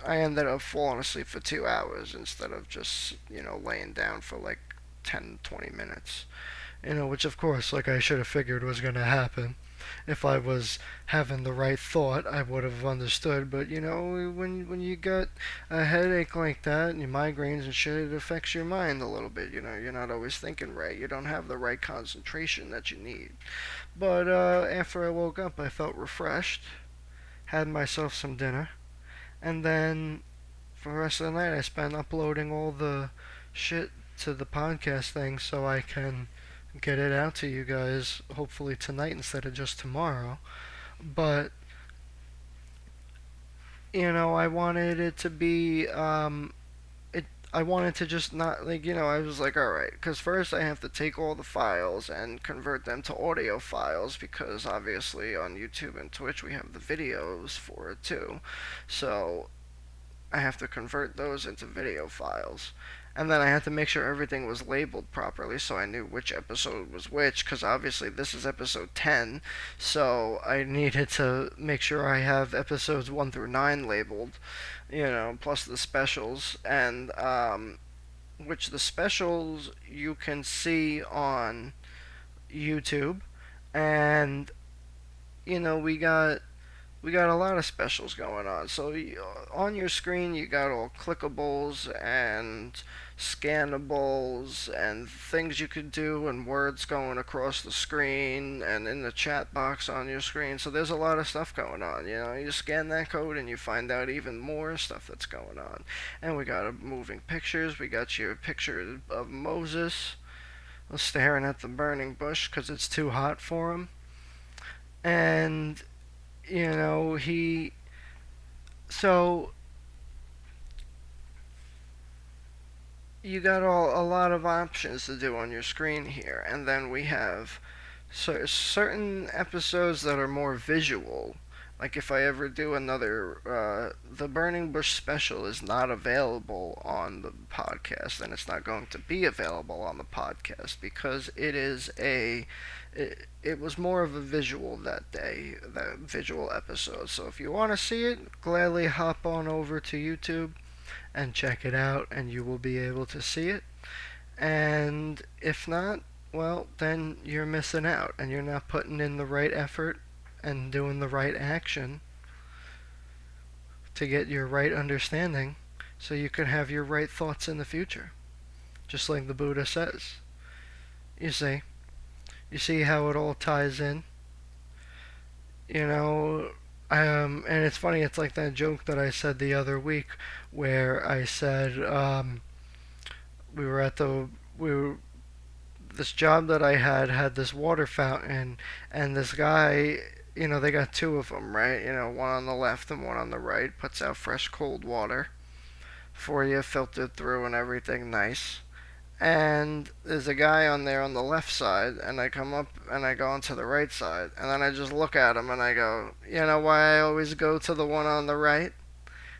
I ended up falling asleep for 2 hours instead of just laying down for like 10-20 minutes. Which of course, like, I should have figured was going to happen. If I was having the right thought, I would have understood. But when you got a headache like that and your migraines and shit, it affects your mind a little bit. You're not always thinking right. You don't have the right concentration that you need. But after I woke up, I felt refreshed, had myself some dinner, and then for the rest of the night I spent uploading all the shit to the podcast thing so I can get it out to you guys hopefully tonight instead of just tomorrow. But I wanted it to be I wanted to just not, I was like, alright, because first I have to take all the files and convert them to audio files, because obviously on YouTube and Twitch we have the videos for it too. So I have to convert those into video files. And then I had to make sure everything was labeled properly so I knew which episode was which, because obviously this is episode 10, so I needed to make sure I have episodes 1 through 9 labeled, plus the specials, and which the specials you can see on YouTube, and we got a lot of specials going on. So on your screen, you got all clickables and scannables and things you could do and words going across the screen and in the chat box on your screen. So there's a lot of stuff going on. You scan that code and you find out even more stuff that's going on. And we got moving pictures. We got your picture of Moses staring at the burning bush because it's too hot for him. And so you got a lot of options to do on your screen here, and then we have certain episodes that are more visual. Like if I ever do another, the Burning Bush special is not available on the podcast, and it's not going to be available on the podcast because it was more of a visual that day, that visual episode. So if you want to see it, gladly hop on over to YouTube and check it out, and you will be able to see it. And if not, well, then you're missing out, and you're not putting in the right effort and doing the right action to get your right understanding so you can have your right thoughts in the future. Just like the Buddha says. You see how it all ties in? And it's funny, it's like that joke that I said the other week where I said, we were at this job that I had this water fountain, and this guy, they got two of them, right? One on the left and one on the right, puts out fresh cold water for you, filtered through and everything nice. And there's a guy on there on the left side, and I come up and I go onto the right side, and then I just look at him and I go, you know why I always go to the one on the right?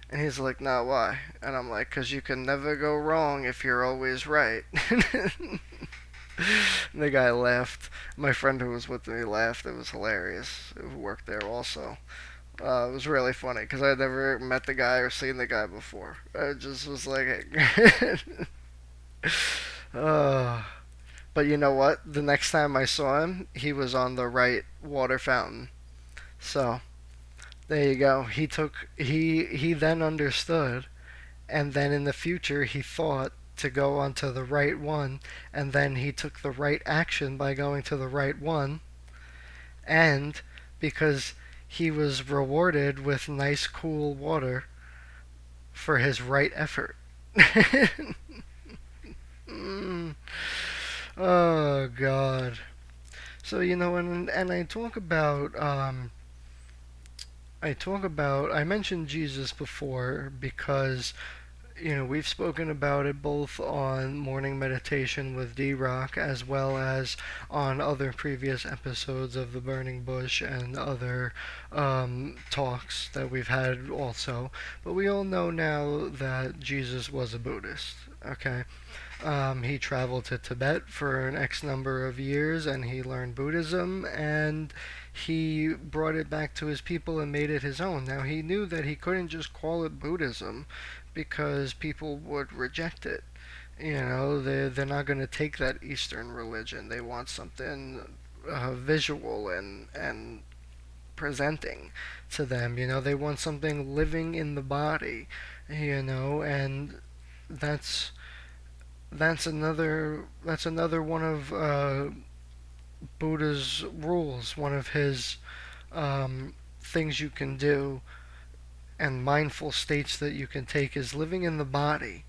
And he's like, no, why? And I'm like, 'cause you can never go wrong if you're always right. And the guy laughed. My friend who was with me laughed. It was hilarious. Who worked there also. It was really funny because I had never met the guy or seen the guy before. I just was like, but you know what? The next time I saw him, he was on the right water fountain. So there you go. He then understood, and then in the future he thought to go onto the right one, and then he took the right action by going to the right one, and because he was rewarded with nice cool water for his right effort. Oh God. So and I mentioned Jesus before because we've spoken about it both on Morning Meditation with D-Rock as well as on other previous episodes of The Burning Bush and other talks that we've had also. But we all know now that Jesus was a Buddhist, okay? He traveled to Tibet for an X number of years and he learned Buddhism and he brought it back to his people and made it his own. Now he knew that he couldn't just call it Buddhism because people would reject it. They're not going to take that Eastern religion. They want something visual and presenting to them. They want something living in the body. And that's another one of Buddha's rules. One of his things you can do and mindful states that you can take is living in the body.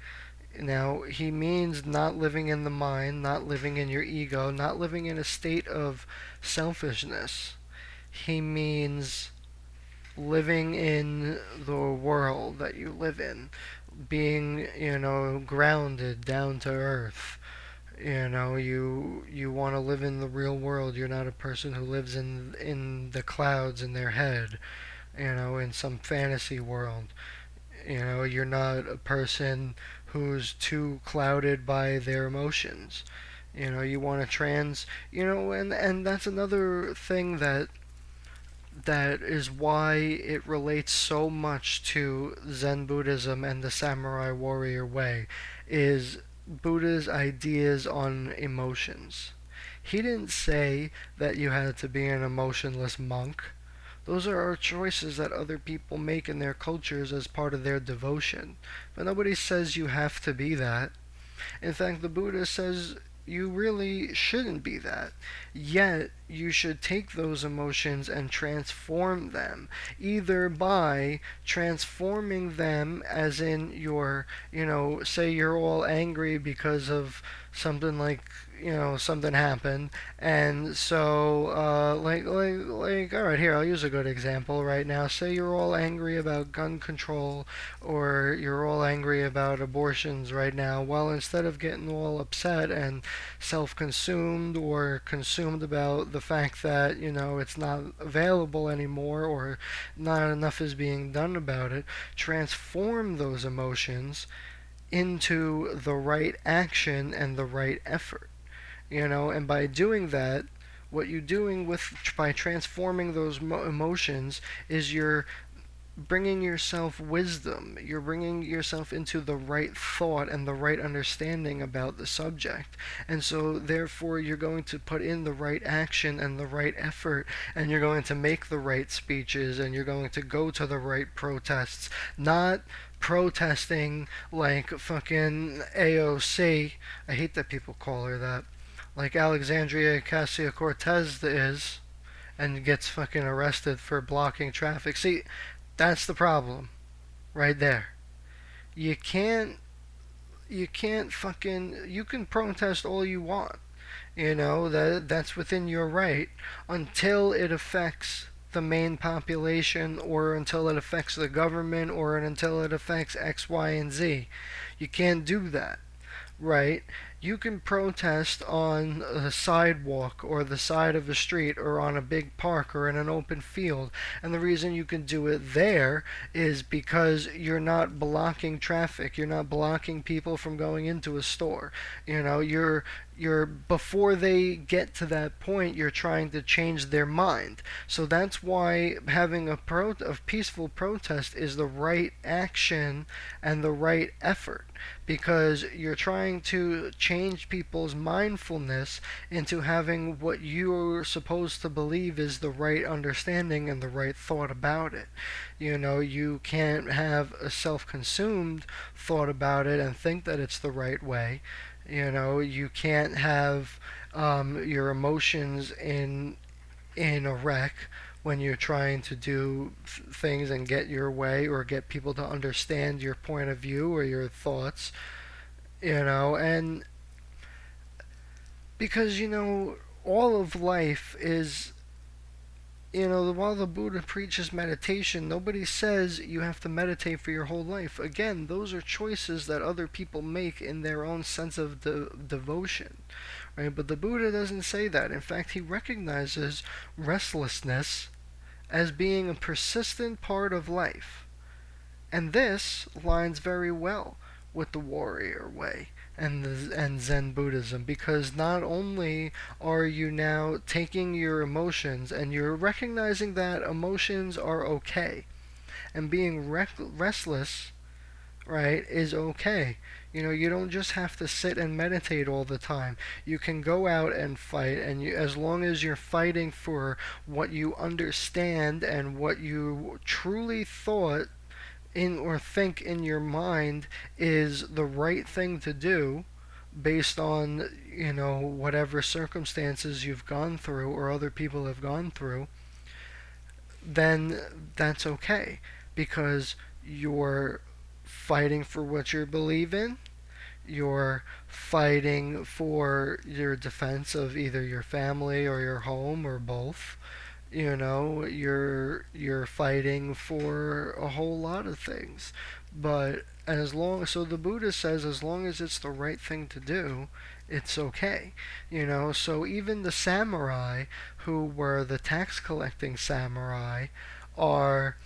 Now, he means not living in the mind, not living in your ego, not living in a state of selfishness. He means living in the world that you live in, being, grounded down to earth. You want to live in the real world. You're not a person who lives in the clouds in their head, in some fantasy world. You're not a person who's too clouded by their emotions. You want to and that's another thing that is why it relates so much to Zen Buddhism and the samurai warrior way, is Buddha's ideas on emotions. He didn't say that you had to be an emotionless monk. Those are our choices that other people make in their cultures as part of their devotion. But nobody says you have to be that. In fact, the Buddha says you really shouldn't be that. Yet, you should take those emotions and transform them, either by transforming them, as in say you're all angry because of something like, something happened, and so, all right, here, I'll use a good example right now. Say you're all angry about gun control, or you're all angry about abortions right now. Well, instead of getting all upset and self-consumed or consumed about the fact that, it's not available anymore or not enough is being done about it, transform those emotions into the right action and the right effort. And by doing that, what you're doing by transforming those emotions is you're bringing yourself wisdom. You're bringing yourself into the right thought and the right understanding about the subject. And so, therefore, you're going to put in the right action and the right effort, and you're going to make the right speeches, and you're going to go to the right protests. Not protesting like fucking AOC. I hate that people call her that. Like Alexandria Ocasio-Cortez is, and gets fucking arrested for blocking traffic. See, that's the problem, right there. You can't, you can protest all you want. That's within your right until it affects the main population, or until it affects the government, or until it affects X, Y, and Z. You can't do that, right? You can protest on a sidewalk or the side of a street or on a big park or in an open field. And the reason you can do it there is because you're not blocking traffic. You're not blocking people from going into a store. You're before they get to that point, you're trying to change their mind. So that's why having a peaceful protest is the right action and the right effort, because you're trying to change people's mindfulness into having what you're supposed to believe is the right understanding and the right thought about it. You can't have a self-consumed thought about it and think that it's the right way. You can't have your emotions in a wreck when you're trying to do things and get your way, or get people to understand your point of view or your thoughts. And because all of life is, while the Buddha preaches meditation, nobody says you have to meditate for your whole life. Again, those are choices that other people make in their own sense of devotion, right? But the Buddha doesn't say that. In fact, he recognizes restlessness as being a persistent part of life. And this lines very well with the warrior way and Zen Buddhism, because not only are you now taking your emotions and you're recognizing that emotions are okay, and being restless, right, is okay. You don't just have to sit and meditate all the time. You can go out and fight, and as long as you're fighting for what you understand and what you truly thought in or think in your mind is the right thing to do, based on whatever circumstances you've gone through or other people have gone through, then that's okay, because you're fighting for what you believe in. You're fighting for your defense of either your family or your home, or both. You're fighting for a whole lot of things. But so the Buddha says, as long as it's the right thing to do, it's okay. So even the samurai, who were the tax collecting samurai, are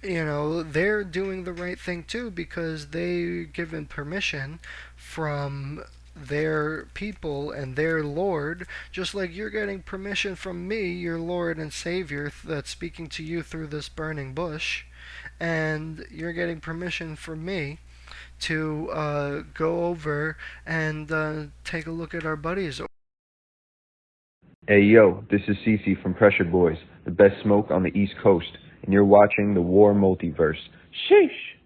they're doing the right thing too, because they given permission from their people and their Lord, just like you're getting permission from me, your Lord and Savior, that's speaking to you through this burning bush, and you're getting permission from me to go over and take a look at our buddies. Hey yo, this is Cece from Pressure Boys, the best smoke on the East Coast, and you're watching the WARRmultiverse. Sheesh!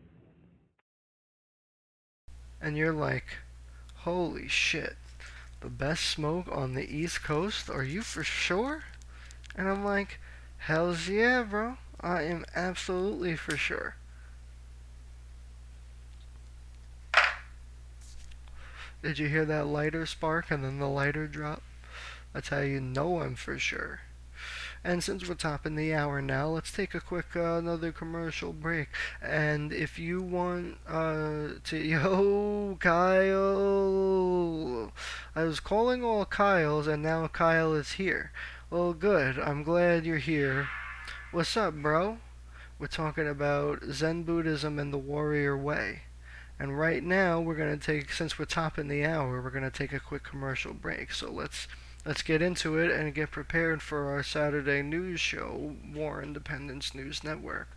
And you're like, holy shit, the best smoke on the East Coast? Are you for sure? And I'm like, hells yeah, bro. I am absolutely for sure. Did you hear that lighter spark and then the lighter drop? That's how you know I'm for sure. And since we're topping the hour now, let's take a quick another commercial break. And if you want yo, Kyle, I was calling all Kyles and now Kyle is here. Well, good. I'm glad you're here. What's up, bro? We're talking about Zen Buddhism and the warrior way. And right now, we're going to take, since we're topping the hour, we're going to take a quick commercial break. So let's get into it and get prepared for our Saturday news show, War Independence News Network.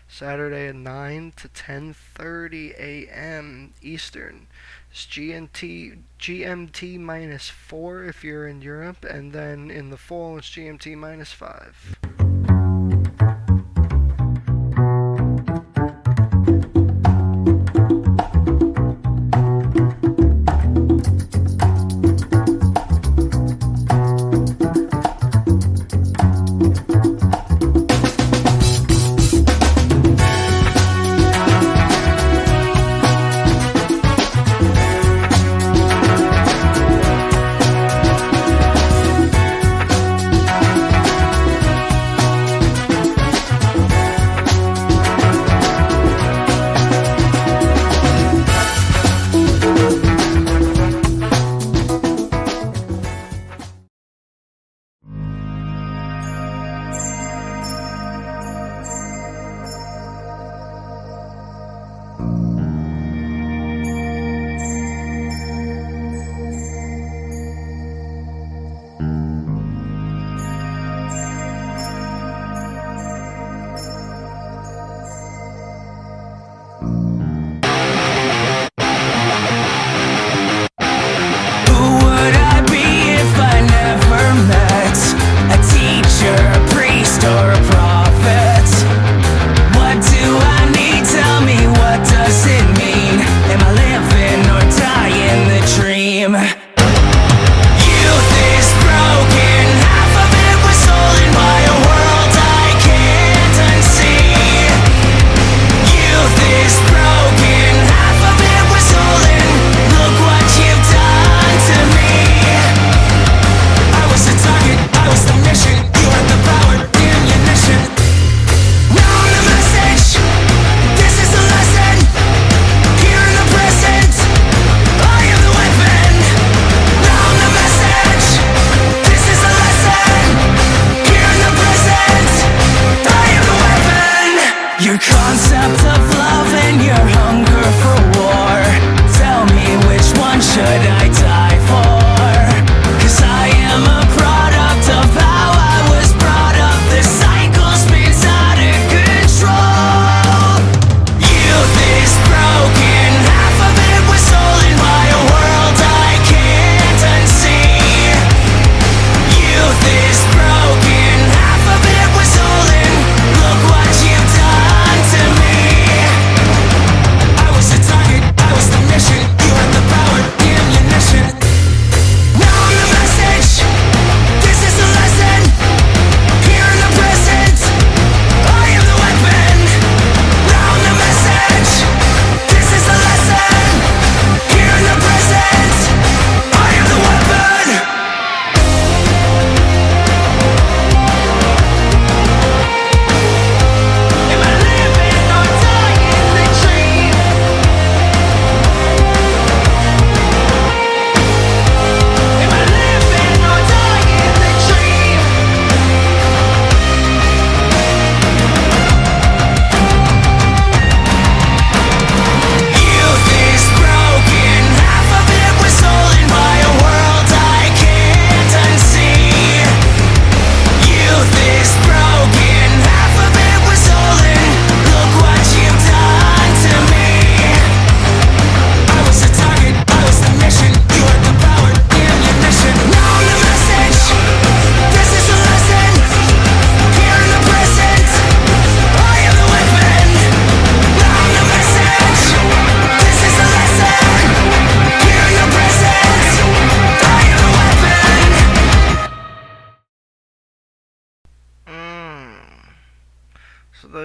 Saturday at 9 to 10:30 a.m. Eastern. It's GMT minus 4 if you're in Europe, and then in the fall it's GMT minus 5.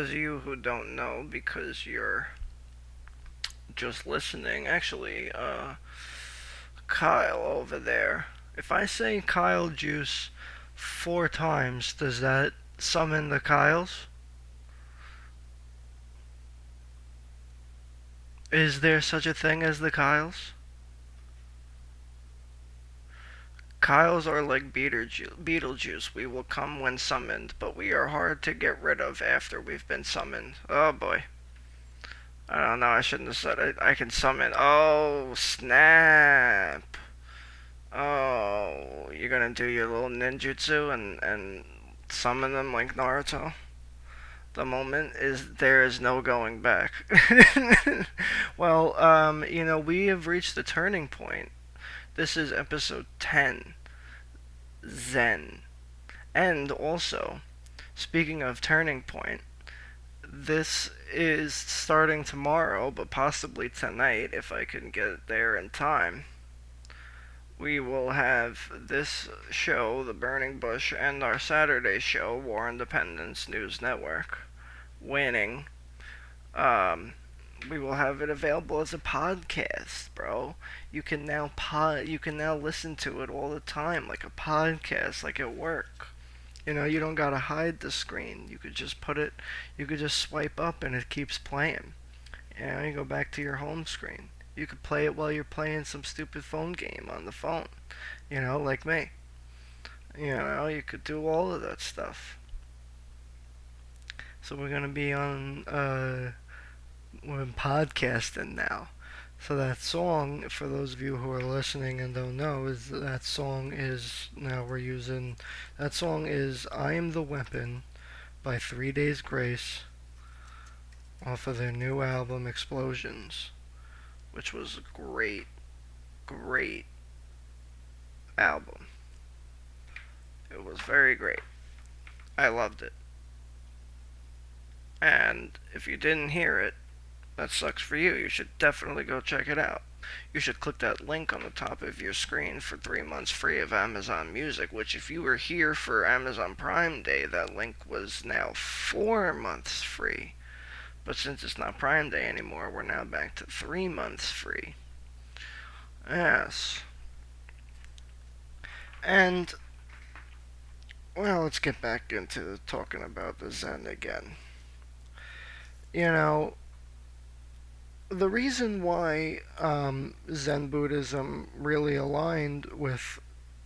those of you who don't know, because you're just listening, actually, Kyle over there, if I say Kyle Juice 4 times, does that summon the Kyles? Is there such a thing as the Kyles? Kyles are like Beetlejuice. We will come when summoned, but we are hard to get rid of after we've been summoned. Oh boy. I don't know, I shouldn't have said it. I can summon. Oh, snap. Oh, you're gonna do your little ninjutsu and summon them like Naruto? The moment is there is no going back. Well, we have reached the turning point. This is episode 10, Zen. And also, speaking of turning point, this is starting tomorrow, but possibly tonight if I can get there in time. We will have this show, The Burning Bush, and our Saturday show, War Independence News Network, winning. We will have it available as a podcast, bro. You can now listen to it all the time, like a podcast, like at work. You don't gotta hide the screen. You could just swipe up and it keeps playing. You go back to your home screen. You could play it while you're playing some stupid phone game on the phone. Like me. You could do all of that stuff. So we're gonna be on, we're podcasting now. So that song, for those of you who are listening and don't know, that song is I Am the Weapon by 3 Days Grace off of their new album Explosions, which was a great, great album. It was very great. I loved it. And if you didn't hear it, that sucks for you. You should definitely go check it out. You should click that link on the top of your screen for 3 months free of Amazon Music, which if you were here for Amazon Prime Day, that link was now 4 months free. But since it's not Prime Day anymore, we're now back to 3 months free. Yes. And, well, let's get back into talking about the Zen again. The reason why Zen Buddhism really aligned with,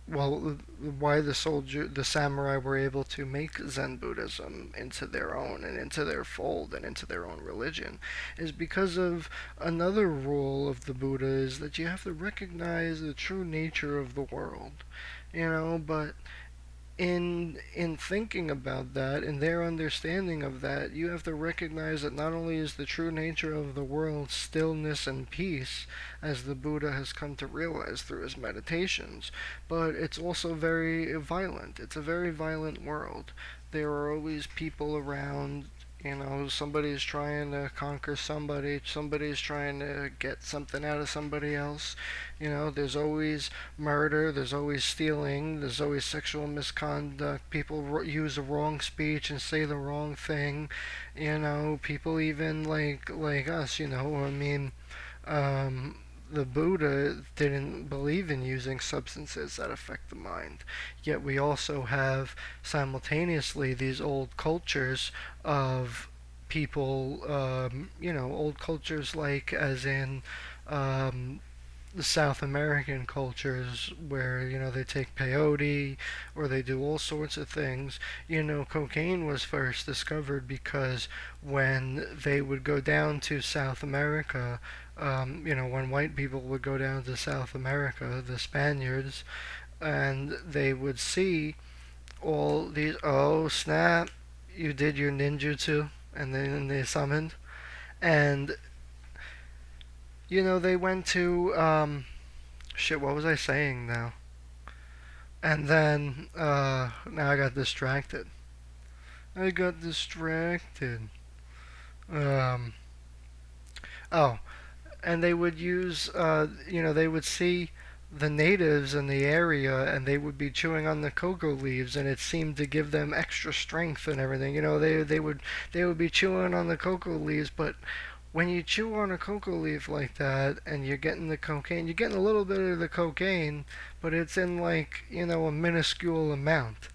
why the samurai were able to make Zen Buddhism into their own and into their fold and into their own religion, is because of another rule of the Buddha, is that you have to recognize the true nature of the world. But in thinking about that, in their understanding of that, you have to recognize that not only is the true nature of the world stillness and peace, as the Buddha has come to realize through his meditations, but it's also very violent. It's a very violent world. There are always people around. Somebody's trying to conquer somebody's trying to get something out of somebody else. There's always murder, there's always stealing, there's always sexual misconduct, people use the wrong speech and say the wrong thing. People even like us, the Buddha didn't believe in using substances that affect the mind. Yet we also have simultaneously these old cultures of people, old cultures like as in the South American cultures where, they take peyote or they do all sorts of things. Cocaine was first discovered because when they would go down to South America, when white people would go down to South America, the Spaniards, and they would see all these, oh snap, you did your ninjutsu, and then they summoned, and they went to, shit, what was I saying now? And then, now I got distracted. Oh, and they would use, they would see the natives in the area, and they would be chewing on the cocoa leaves, and it seemed to give them extra strength and everything. You know, they would be chewing on the cocoa leaves, but when you chew on a cocoa leaf like that and you're getting the cocaine, you're getting a little bit of the cocaine, but it's in, like, a minuscule amount.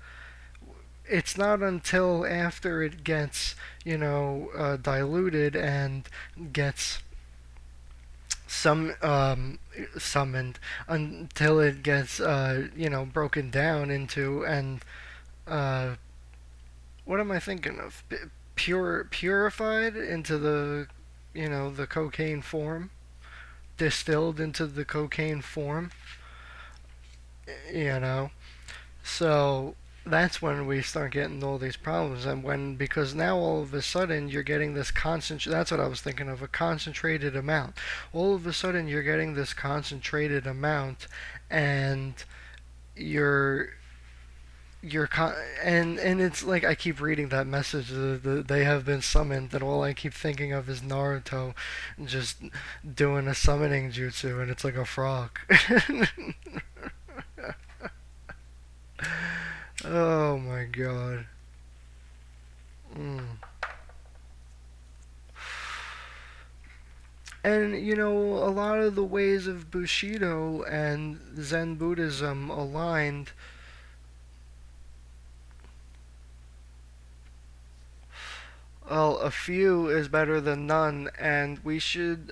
It's not until after it gets, diluted and gets summoned, until it gets, broken down into, and uh, what am I thinking of? Purified into the, the cocaine form, distilled into the cocaine form, you know. So that's when we start getting all these problems, and because now all of a sudden you're getting this concentrate. That's what I was thinking of, a concentrated amount. All of a sudden you're getting this concentrated amount, and you're and it's like I keep reading that message, they have been summoned, and all I keep thinking of is Naruto just doing a summoning jutsu, and it's like a frog. Oh my god. Mm. And a lot of the ways of Bushido and Zen Buddhism aligned. Well, a few is better than none, and we should,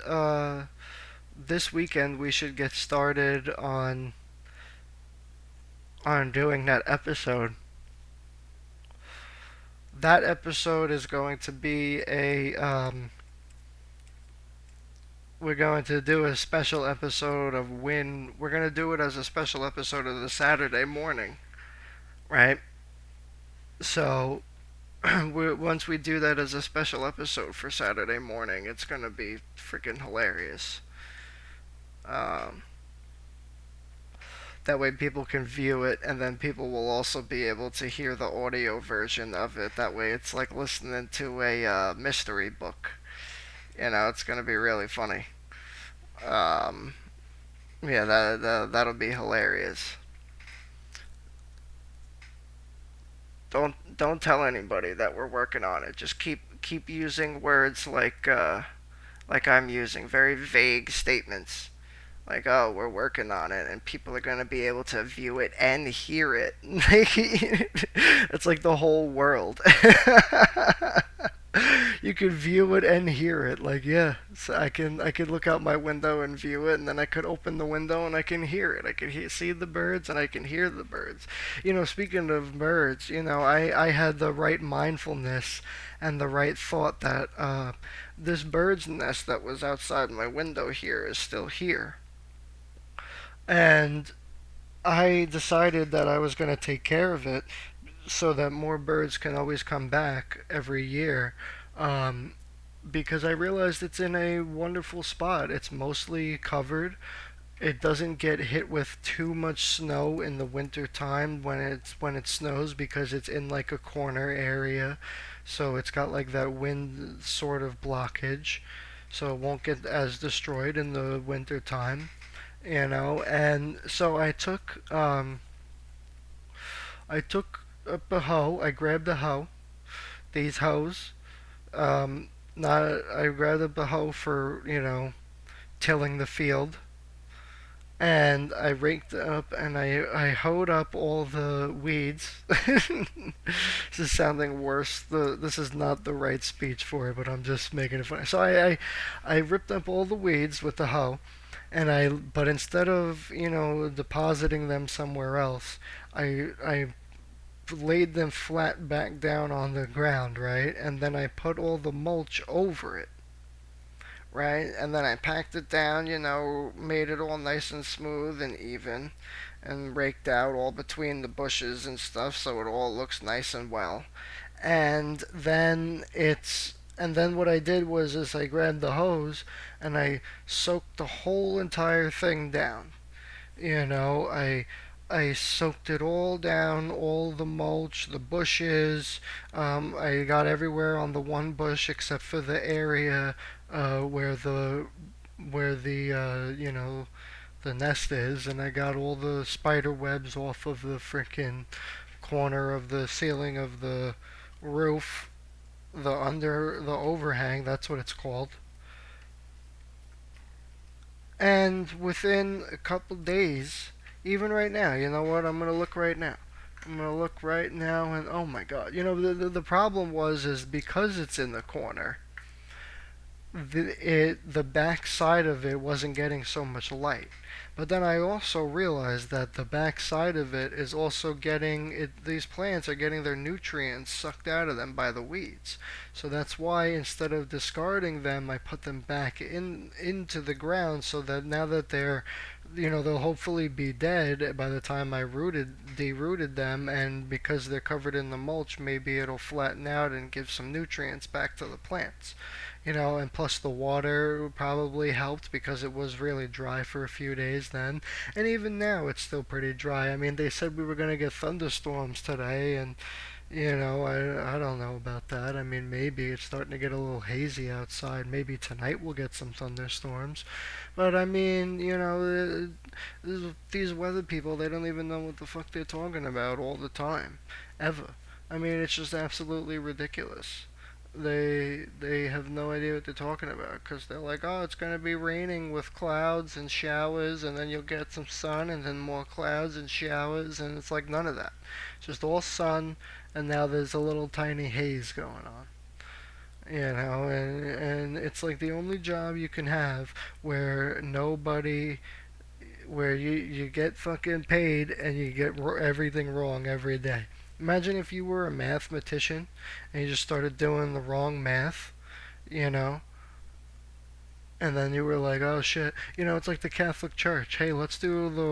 this weekend, we should get started on doing that episode. That episode is going to be we're going to do a special episode of WIN. We're going to do it as a special episode of the Saturday morning, right? So, once we do that as a special episode for Saturday morning, it's going to be freaking hilarious. Um, that way people can view it, and then people will also be able to hear the audio version of it. That way it's like listening to a mystery book. It's going to be really funny. Um, yeah, that'll be hilarious. Don't tell anybody that we're working on it. Just keep using words like I'm using, very vague statements. Like, oh, we're working on it, and people are going to be able to view it and hear it. It's like the whole world. You could view it and hear it. Like, yeah, so I could look out my window and view it, and then I could open the window and I can hear it. I could see the birds and I can hear the birds. Speaking of birds, I had the right mindfulness and the right thought that this bird's nest that was outside my window here is still here. And I decided that I was going to take care of it so that more birds can always come back every year. Um, because I realized it's in a wonderful spot. It's mostly covered. It doesn't get hit with too much snow in the winter time when it snows, because it's in like a corner area. So it's got like that wind sort of blockage. So it won't get as destroyed in the winter time. And so I took up a hoe. I grabbed a hoe. These hoes. Not I grabbed up a hoe for tilling the field, and I raked up and I hoed up all the weeds. This is sounding worse. This is not the right speech for it, but I'm just making it funny. So I ripped up all the weeds with the hoe, but instead of depositing them somewhere else, I laid them flat back down on the ground, right? And then I put all the mulch over it, right? And then I packed it down, made it all nice and smooth and even, and raked out all between the bushes and stuff so it all looks nice and well. And then what I did was is I grabbed the hose and I soaked the whole entire thing down. I soaked it all down, all the mulch, the bushes. I got everywhere on the one bush except for the area where the the nest is, and I got all the spider webs off of the freaking corner of the ceiling of the roof, the under the overhang, that's what it's called. And within a couple days, even right now, you know what? I'm gonna look right now. I'm gonna look right now, and oh my god! You know the problem is because it's in the corner, the back side of it wasn't getting so much light. But then I also realized that the back side of it is also getting it. These plants are getting their nutrients sucked out of them by the weeds. So that's why instead of discarding them, I put them back into the ground so that now that they're, they'll hopefully be dead by the time I derooted them, and because they're covered in the mulch, maybe it'll flatten out and give some nutrients back to the plants. And plus the water probably helped because it was really dry for a few days then. And even now it's still pretty dry. I mean, they said we were going to get thunderstorms today, and I don't know about that. I mean, maybe it's starting to get a little hazy outside. Maybe tonight we'll get some thunderstorms. But I mean, these weather people, they don't even know what the fuck they're talking about all the time, ever. I mean, it's just absolutely ridiculous. They have no idea what they're talking about, because they're like, oh, it's going to be raining with clouds and showers, and then you'll get some sun and then more clouds and showers, and it's like none of that. It's just all sun, and now there's a little tiny haze going on. And it's like the only job you can have where nobody, where you get fucking paid and you get everything wrong every day. Imagine if you were a mathematician and you just started doing the wrong math, you know, and then you were like, oh shit, it's like the Catholic Church. Hey, let's do the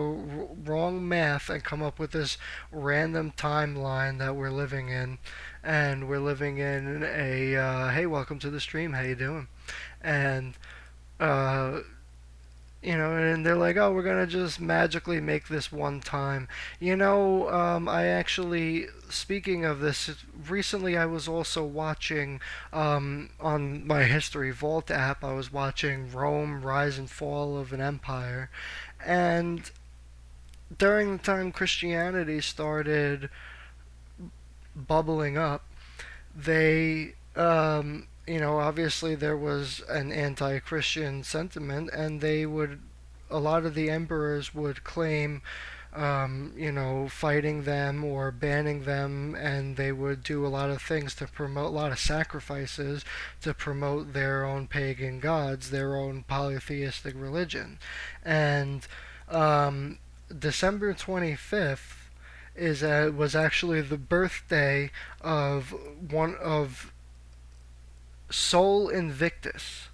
wrong math and come up with this random timeline that we're living in. And we're living in hey, welcome to the stream, how you doing? And, and they're like, oh, we're gonna just magically make this one time. I actually, speaking of this, recently I was also watching, on my History Vault app, I was watching Rome, Rise and Fall of an Empire. And during the time Christianity started bubbling up, they, obviously there was an anti-Christian sentiment, and a lot of the emperors would claim, fighting them or banning them, and they would do a lot of things to promote, a lot of sacrifices to promote their own pagan gods, their own polytheistic religion. And December 25th was actually the birthday of one of Sol Invictus,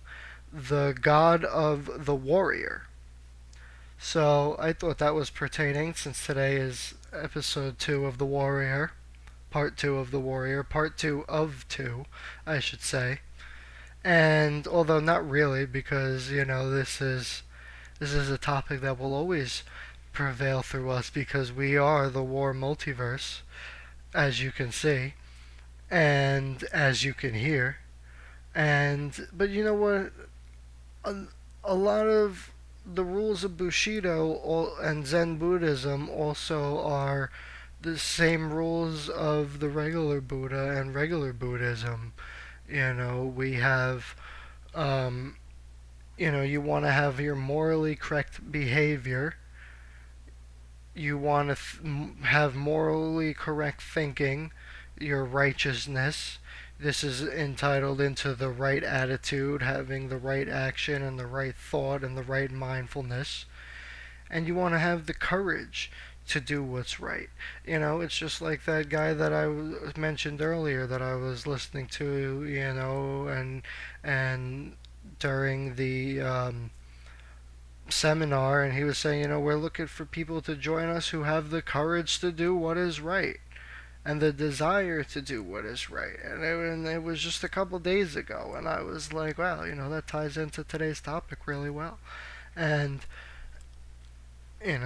the god of the warrior. So I thought that was pertaining, since today is episode 2 of the Warrior, part 2 of the Warrior, part 2 of 2, I should say. And although not really, because this is a topic that will always prevail through us, because we are the WARRmultiverse, as you can see, and as you can hear. But you know what? A lot of the rules of Bushido and Zen Buddhism also are the same rules of the regular Buddha and regular Buddhism. We have, you want to have your morally correct behavior. You want to have morally correct thinking, your righteousness. This is entitled into the right attitude, having the right action and the right thought and the right mindfulness. And you want to have the courage to do what's right. It's just like that guy that I mentioned earlier that I was listening to, and during the seminar, and he was saying, we're looking for people to join us who have the courage to do what is right and the desire to do what is right. And it was just a couple days ago, and I was like, wow, that ties into today's topic really well. And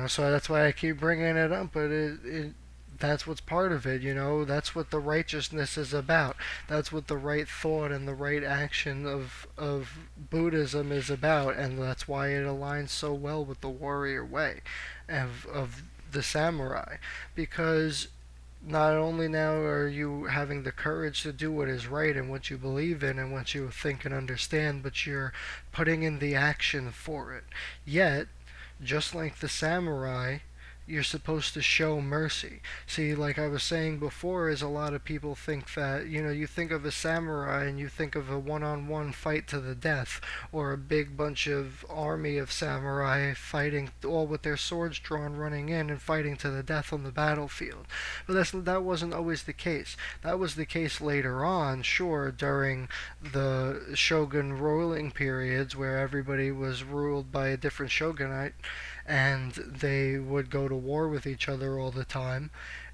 so that's why I keep bringing it up. But that's what's part of it, you know. That's what the righteousness is about. That's what the right thought and the right action of Buddhism is about, and that's why it aligns so well with the warrior way of the samurai, because not only now are you having the courage to do what is right and what you believe in and what you think and understand, but you're putting in the action for it. Yet, just like the samurai, you're supposed to show mercy. See, like I was saying before, is a lot of people think that, you know, you think of a samurai and you think of a one-on-one fight to the death, or a big bunch of army of samurai fighting, all with their swords drawn, running in and fighting to the death on the battlefield. But that wasn't always the case. That was the case later on, sure, during the shogun ruling periods where everybody was ruled by a different shogunate, and they would go to war with each other all the time.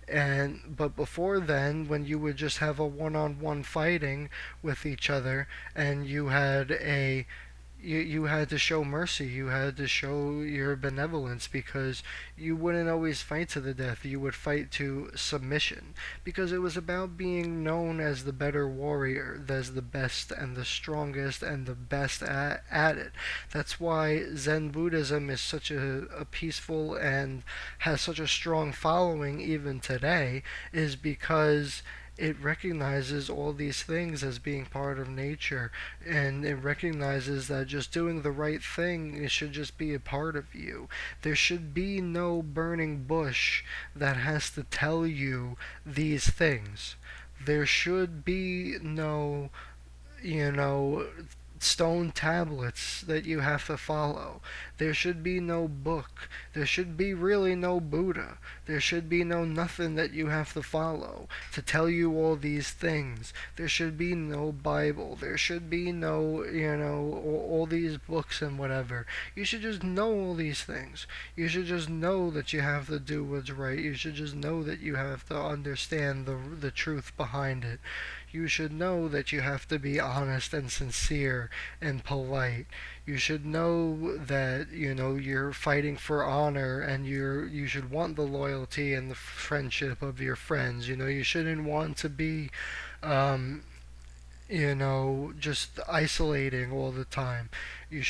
But before then, when you would just have a one-on-one fighting with each other, and you had to show mercy, you had to show your benevolence, because you wouldn't always fight to the death, you would fight to submission, because it was about being known as the better warrior, as the best and the strongest and the best at it. That's why Zen Buddhism is such a peaceful and has such a strong following even today, is because it recognizes all these things as being part of nature, and it recognizes that just doing the right thing, it should just be a part of you. There should be no burning bush that has to tell you these things. There should be no, you know, stone tablets that you have to follow. There should be no book. There should be really no Buddha. There should be no nothing that you have to follow to tell you all these things. There should be no Bible. There should be no, you know, all these books and whatever. You should just know all these things. You should just know that you have to do what's right. You should just know that you have to understand the truth behind it. You should know that you have to be honest and sincere and polite. You should know that, you know, you're fighting for honor, and you should want the loyalty and the friendship of your friends. You know, you shouldn't want to be um, you know, just isolating all the time. You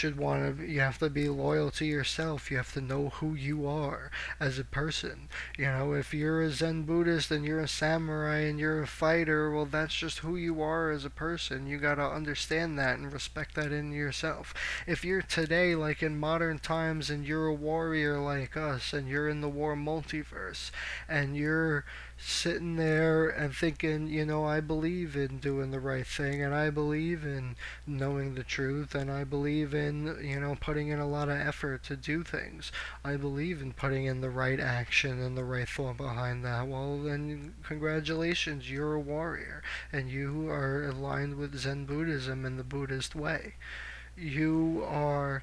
have to be loyal to yourself. You have to know who you are as a person. You know, if you're a Zen Buddhist and you're a samurai and you're a fighter, well, that's just who you are as a person. You gotta understand that and respect that in yourself. If you're today, like in modern times, and you're a warrior like us, and you're in the war multiverse, and you're sitting there and thinking, you know, I believe in doing the right thing, and I believe in knowing the truth, and I believe in, you know, putting in a lot of effort to do things. I believe in putting in the right action and the right thought behind that. Well, then congratulations, you're a warrior, and you are aligned with Zen Buddhism and the Buddhist way. You are,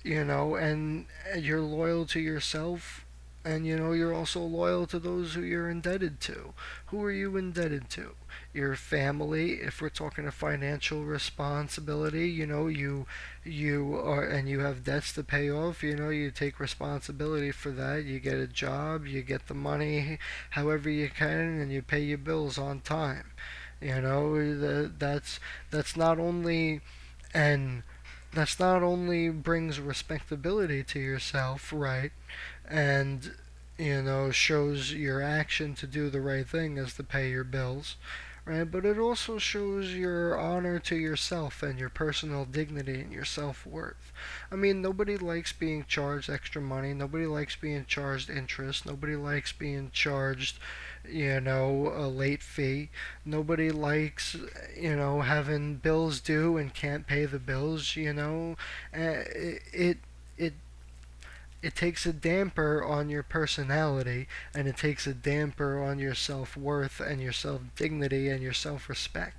you know, and you're loyal to yourself, and you know, you're also loyal to those who you're indebted to. Who are you indebted to? Your family. If we're talking a financial responsibility, you know, you are, and you have debts to pay off, you know, you take responsibility for that. You get a job, you get the money however you can, and you pay your bills on time. You know, that's not only, and that's not only brings respectability to yourself, right? And, you know, shows your action to do the right thing as to pay your bills, right? But it also shows your honor to yourself and your personal dignity and your self-worth. I mean, nobody likes being charged extra money. Nobody likes being charged interest. Nobody likes being charged, you know, a late fee. Nobody likes, you know, having bills due and can't pay the bills, you know. It it takes a damper on your personality, and it takes a damper on your self-worth and your self-dignity and your self-respect.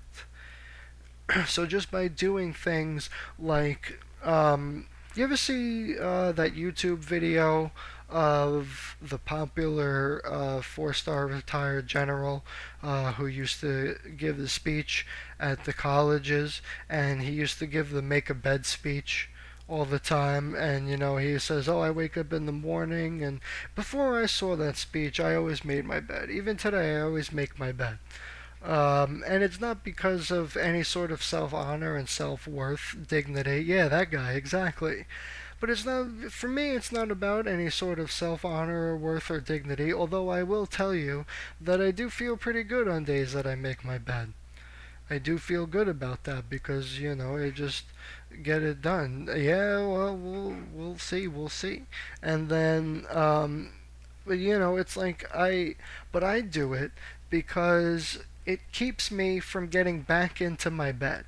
So just by doing things like, you ever see that YouTube video of the popular four-star retired general who used to give the speech at the colleges, and he used to give the make a bed speech all the time. And he says, oh, I wake up in the morning, and before I saw that speech, I always made my bed. Even today, I always make my bed. And it's not because of any sort of self-honor and self-worth, dignity. Yeah, that guy, exactly. But it's not, for me, it's not about any sort of self-honor or worth or dignity, although I will tell you that I do feel pretty good on days that I make my bed. I do feel good about that because, I just get it done. Yeah, well, we'll see, we'll see. And then, but it's like but I do it because it keeps me from getting back into my bed.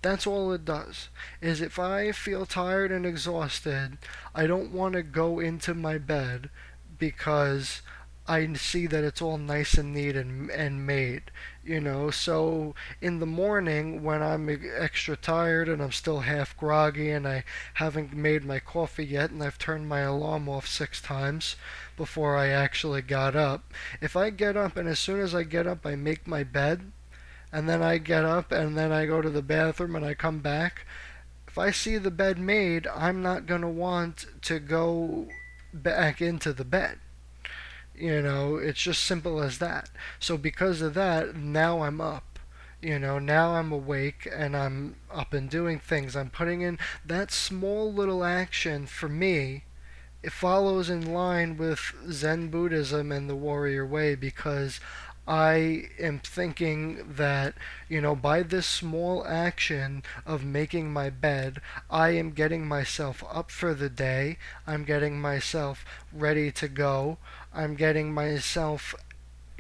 That's all it does. Is if I feel tired and exhausted, I don't want to go into my bed because I see that it's all nice and neat and made. So in the morning when I'm extra tired and I'm still half groggy and I haven't made my coffee yet and I've turned my alarm off 6 times before I actually got up, if I get up and as soon as I get up I make my bed, and then I get up and then I go to the bathroom and I come back, if I see the bed made, I'm not going to want to go back into the bed. It's just simple as that. So because of that, now I'm up. Now I'm awake and I'm up and doing things. I'm putting in that small little action for me. It follows in line with Zen Buddhism and the warrior way because I am thinking that, by this small action of making my bed, I am getting myself up for the day. I'm getting myself ready to go. I'm getting myself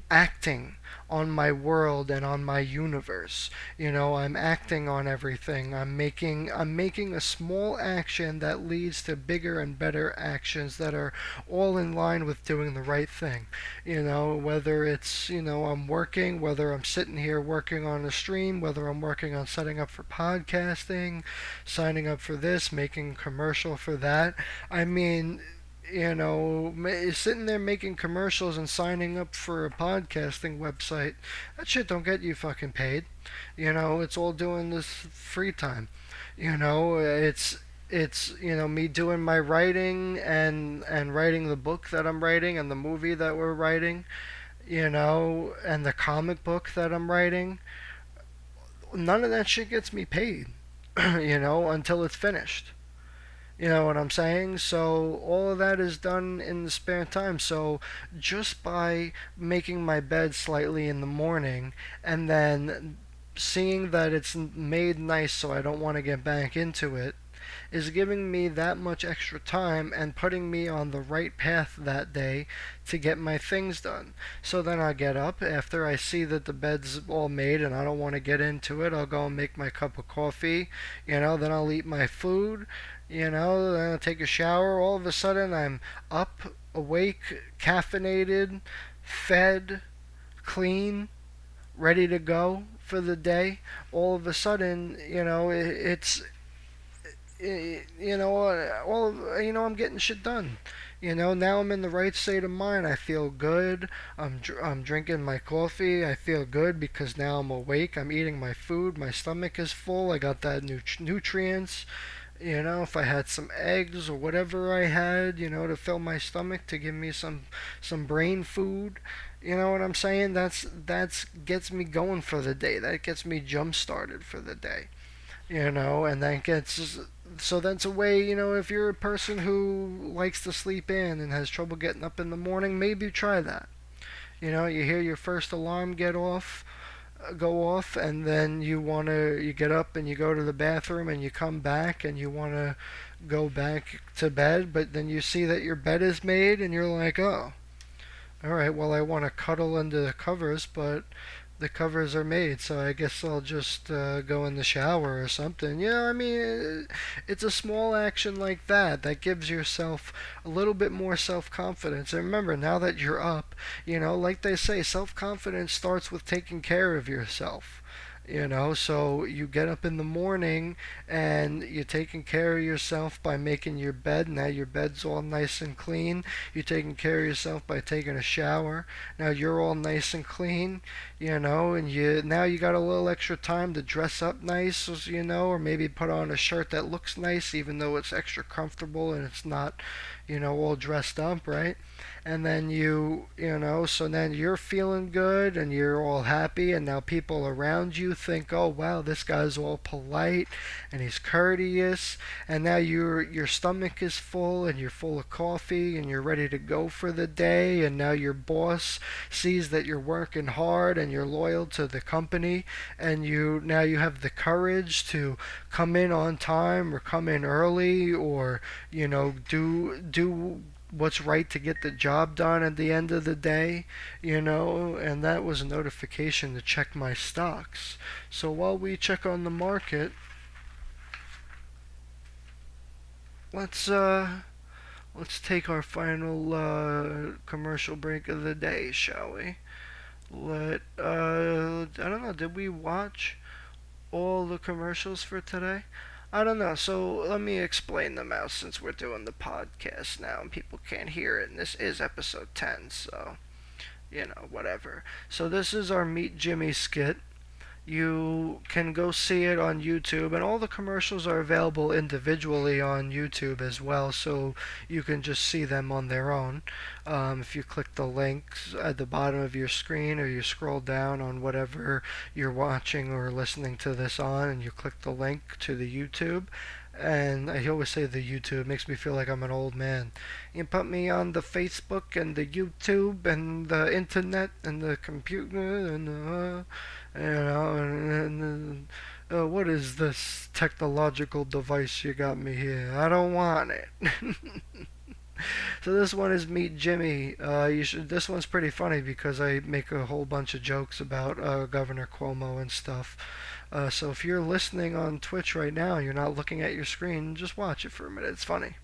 acting on my world and on my universe. I'm acting on everything. I'm making a small action that leads to bigger and better actions that are all in line with doing the right thing. Whether it's, I'm working, whether I'm sitting here working on a stream, whether I'm working on setting up for podcasting, signing up for this, making a commercial for that. I mean, sitting there making commercials and signing up for a podcasting website, that shit don't get you fucking paid. It's all doing this free time. It's me doing my writing and writing the book that I'm writing and the movie that we're writing, and the comic book that I'm writing. None of that shit gets me paid, until it's finished. You know what I'm saying? So all of that is done in the spare time. So just by making my bed slightly in the morning and then seeing that it's made nice so I don't want to get back into it is giving me that much extra time and putting me on the right path that day to get my things done. So then I get up after I see that the bed's all made and I don't want to get into it. I'll go and make my cup of coffee, then I'll eat my food, then I'll take a shower. All of a sudden I'm up, awake, caffeinated, fed, clean, ready to go for the day. All of a sudden, I'm getting shit done. Now I'm in the right state of mind. I feel good. I'm drinking my coffee. I feel good because now I'm awake. I'm eating my food. My stomach is full. I got that nutrients. If I had some eggs or whatever I had, to fill my stomach to give me some brain food. You know what I'm saying? That's gets me going for the day. That gets me jump started for the day. And that gets, so that's a way, if you're a person who likes to sleep in and has trouble getting up in the morning, maybe try that. You hear your first alarm go off, and then you get up and you go to the bathroom and you come back and you want to go back to bed, but then you see that your bed is made and you're like, oh, all right, well, I want to cuddle under the covers, but the covers are made, so I guess I'll just go in the shower or something. It's a small action like that gives yourself a little bit more self-confidence. And remember, now that you're up, like they say, self-confidence starts with taking care of yourself. So you get up in the morning and you're taking care of yourself by making your bed. Now your bed's all nice and clean. You're taking care of yourself by taking a shower. Now you're all nice and clean, and now you got a little extra time to dress up nice, or maybe put on a shirt that looks nice even though it's extra comfortable and it's not, all dressed up, right? And then so then you're feeling good and you're all happy, and now people around you think, oh wow, this guy's all polite and he's courteous, and now your stomach is full and you're full of coffee and you're ready to go for the day, and now your boss sees that you're working hard and you're loyal to the company, and you have the courage to come in on time or come in early, or do what's right to get the job done at the end of the day, and that was a notification to check my stocks. So while we check on the market, let's take our final commercial break of the day, shall we? I don't know, did we watch all the commercials for today? I don't know. So let me explain them out since we're doing the podcast now and people can't hear it. And this is episode 10, so, whatever. So this is our Meet Jimmy skit. You can go see it on YouTube, and all the commercials are available individually on YouTube as well, so you can just see them on their own. If you click the links at the bottom of your screen, or you scroll down on whatever you're watching or listening to this on, and you click the link to the YouTube. And I always say the YouTube, it makes me feel like I'm an old man. You put me on the Facebook and the YouTube and the internet and the computer and what is this technological device you got me here? I don't want it. So this one is Meet Jimmy. This one's pretty funny because I make a whole bunch of jokes about Governor Cuomo and stuff. So if you're listening on Twitch right now and you're not looking at your screen, just watch it for a minute. It's funny.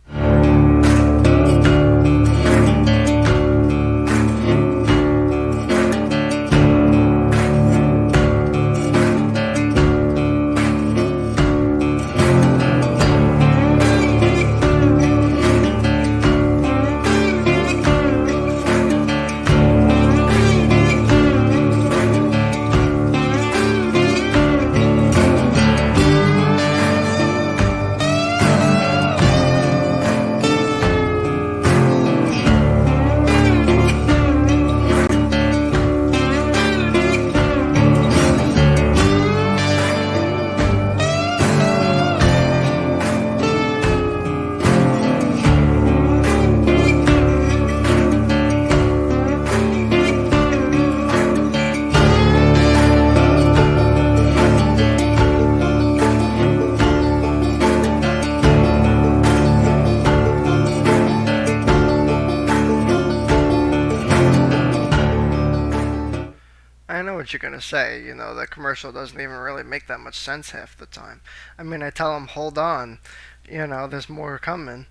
I know what you're gonna say. That commercial doesn't even really make that much sense half the time. I mean, I tell them, hold on, there's more coming.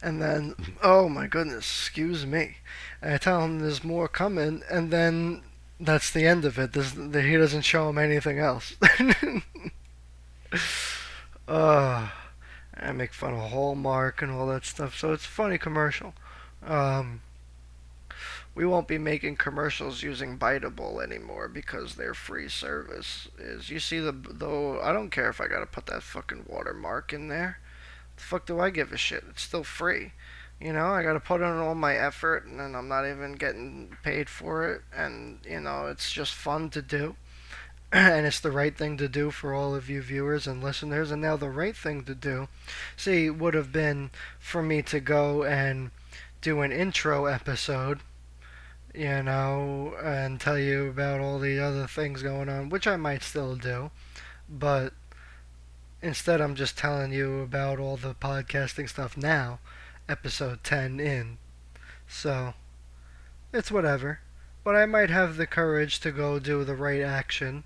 And then, oh my goodness, excuse me. And I tell him there's more coming, and then that's the end of it. He doesn't show him anything else. I make fun of Hallmark and all that stuff, so it's a funny commercial. We won't be making commercials using Biteable anymore because their free service is. You see though, I don't care if I gotta put that fucking watermark in there. The fuck do I give a shit? It's still free. I gotta put in all my effort, and then I'm not even getting paid for it, and it's just fun to do. And it's the right thing to do for all of you viewers and listeners. And now the right thing to do, see, would have been for me to go and do an intro episode, and tell you about all the other things going on, which I might still do, but instead I'm just telling you about all the podcasting stuff now, episode 10 in. So, it's whatever. But I might have the courage to go do the right action.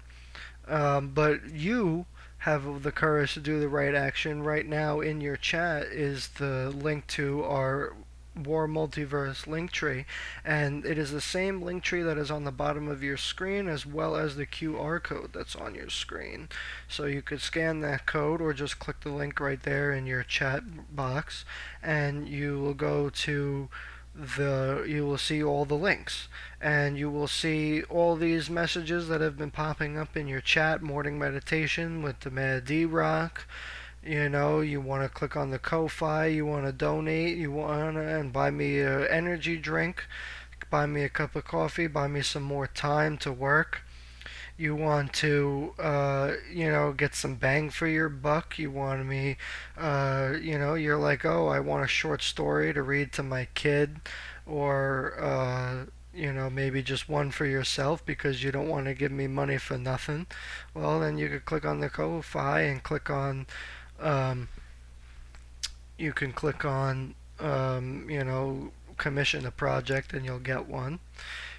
But you have the courage to do the right action. Right now in your chat is the link to our War Multiverse link tree, and it is the same link tree that is on the bottom of your screen as well as the QR code that's on your screen. So you could scan that code or just click the link right there in your chat box, and you will go to you will see all the links, and you will see all these messages that have been popping up in your chat. Morning meditation with the Mad D Rock. You know, you want to click on the Ko-Fi, you want to donate, you want to and buy me an energy drink, buy me a cup of coffee, buy me some more time to work. You want to, get some bang for your buck. You want me, you're like, oh, I want a short story to read to my kid, or, maybe just one for yourself because you don't want to give me money for nothing. Well, then you could click on the Ko-Fi and click on, you can click on, commission a project and you'll get one.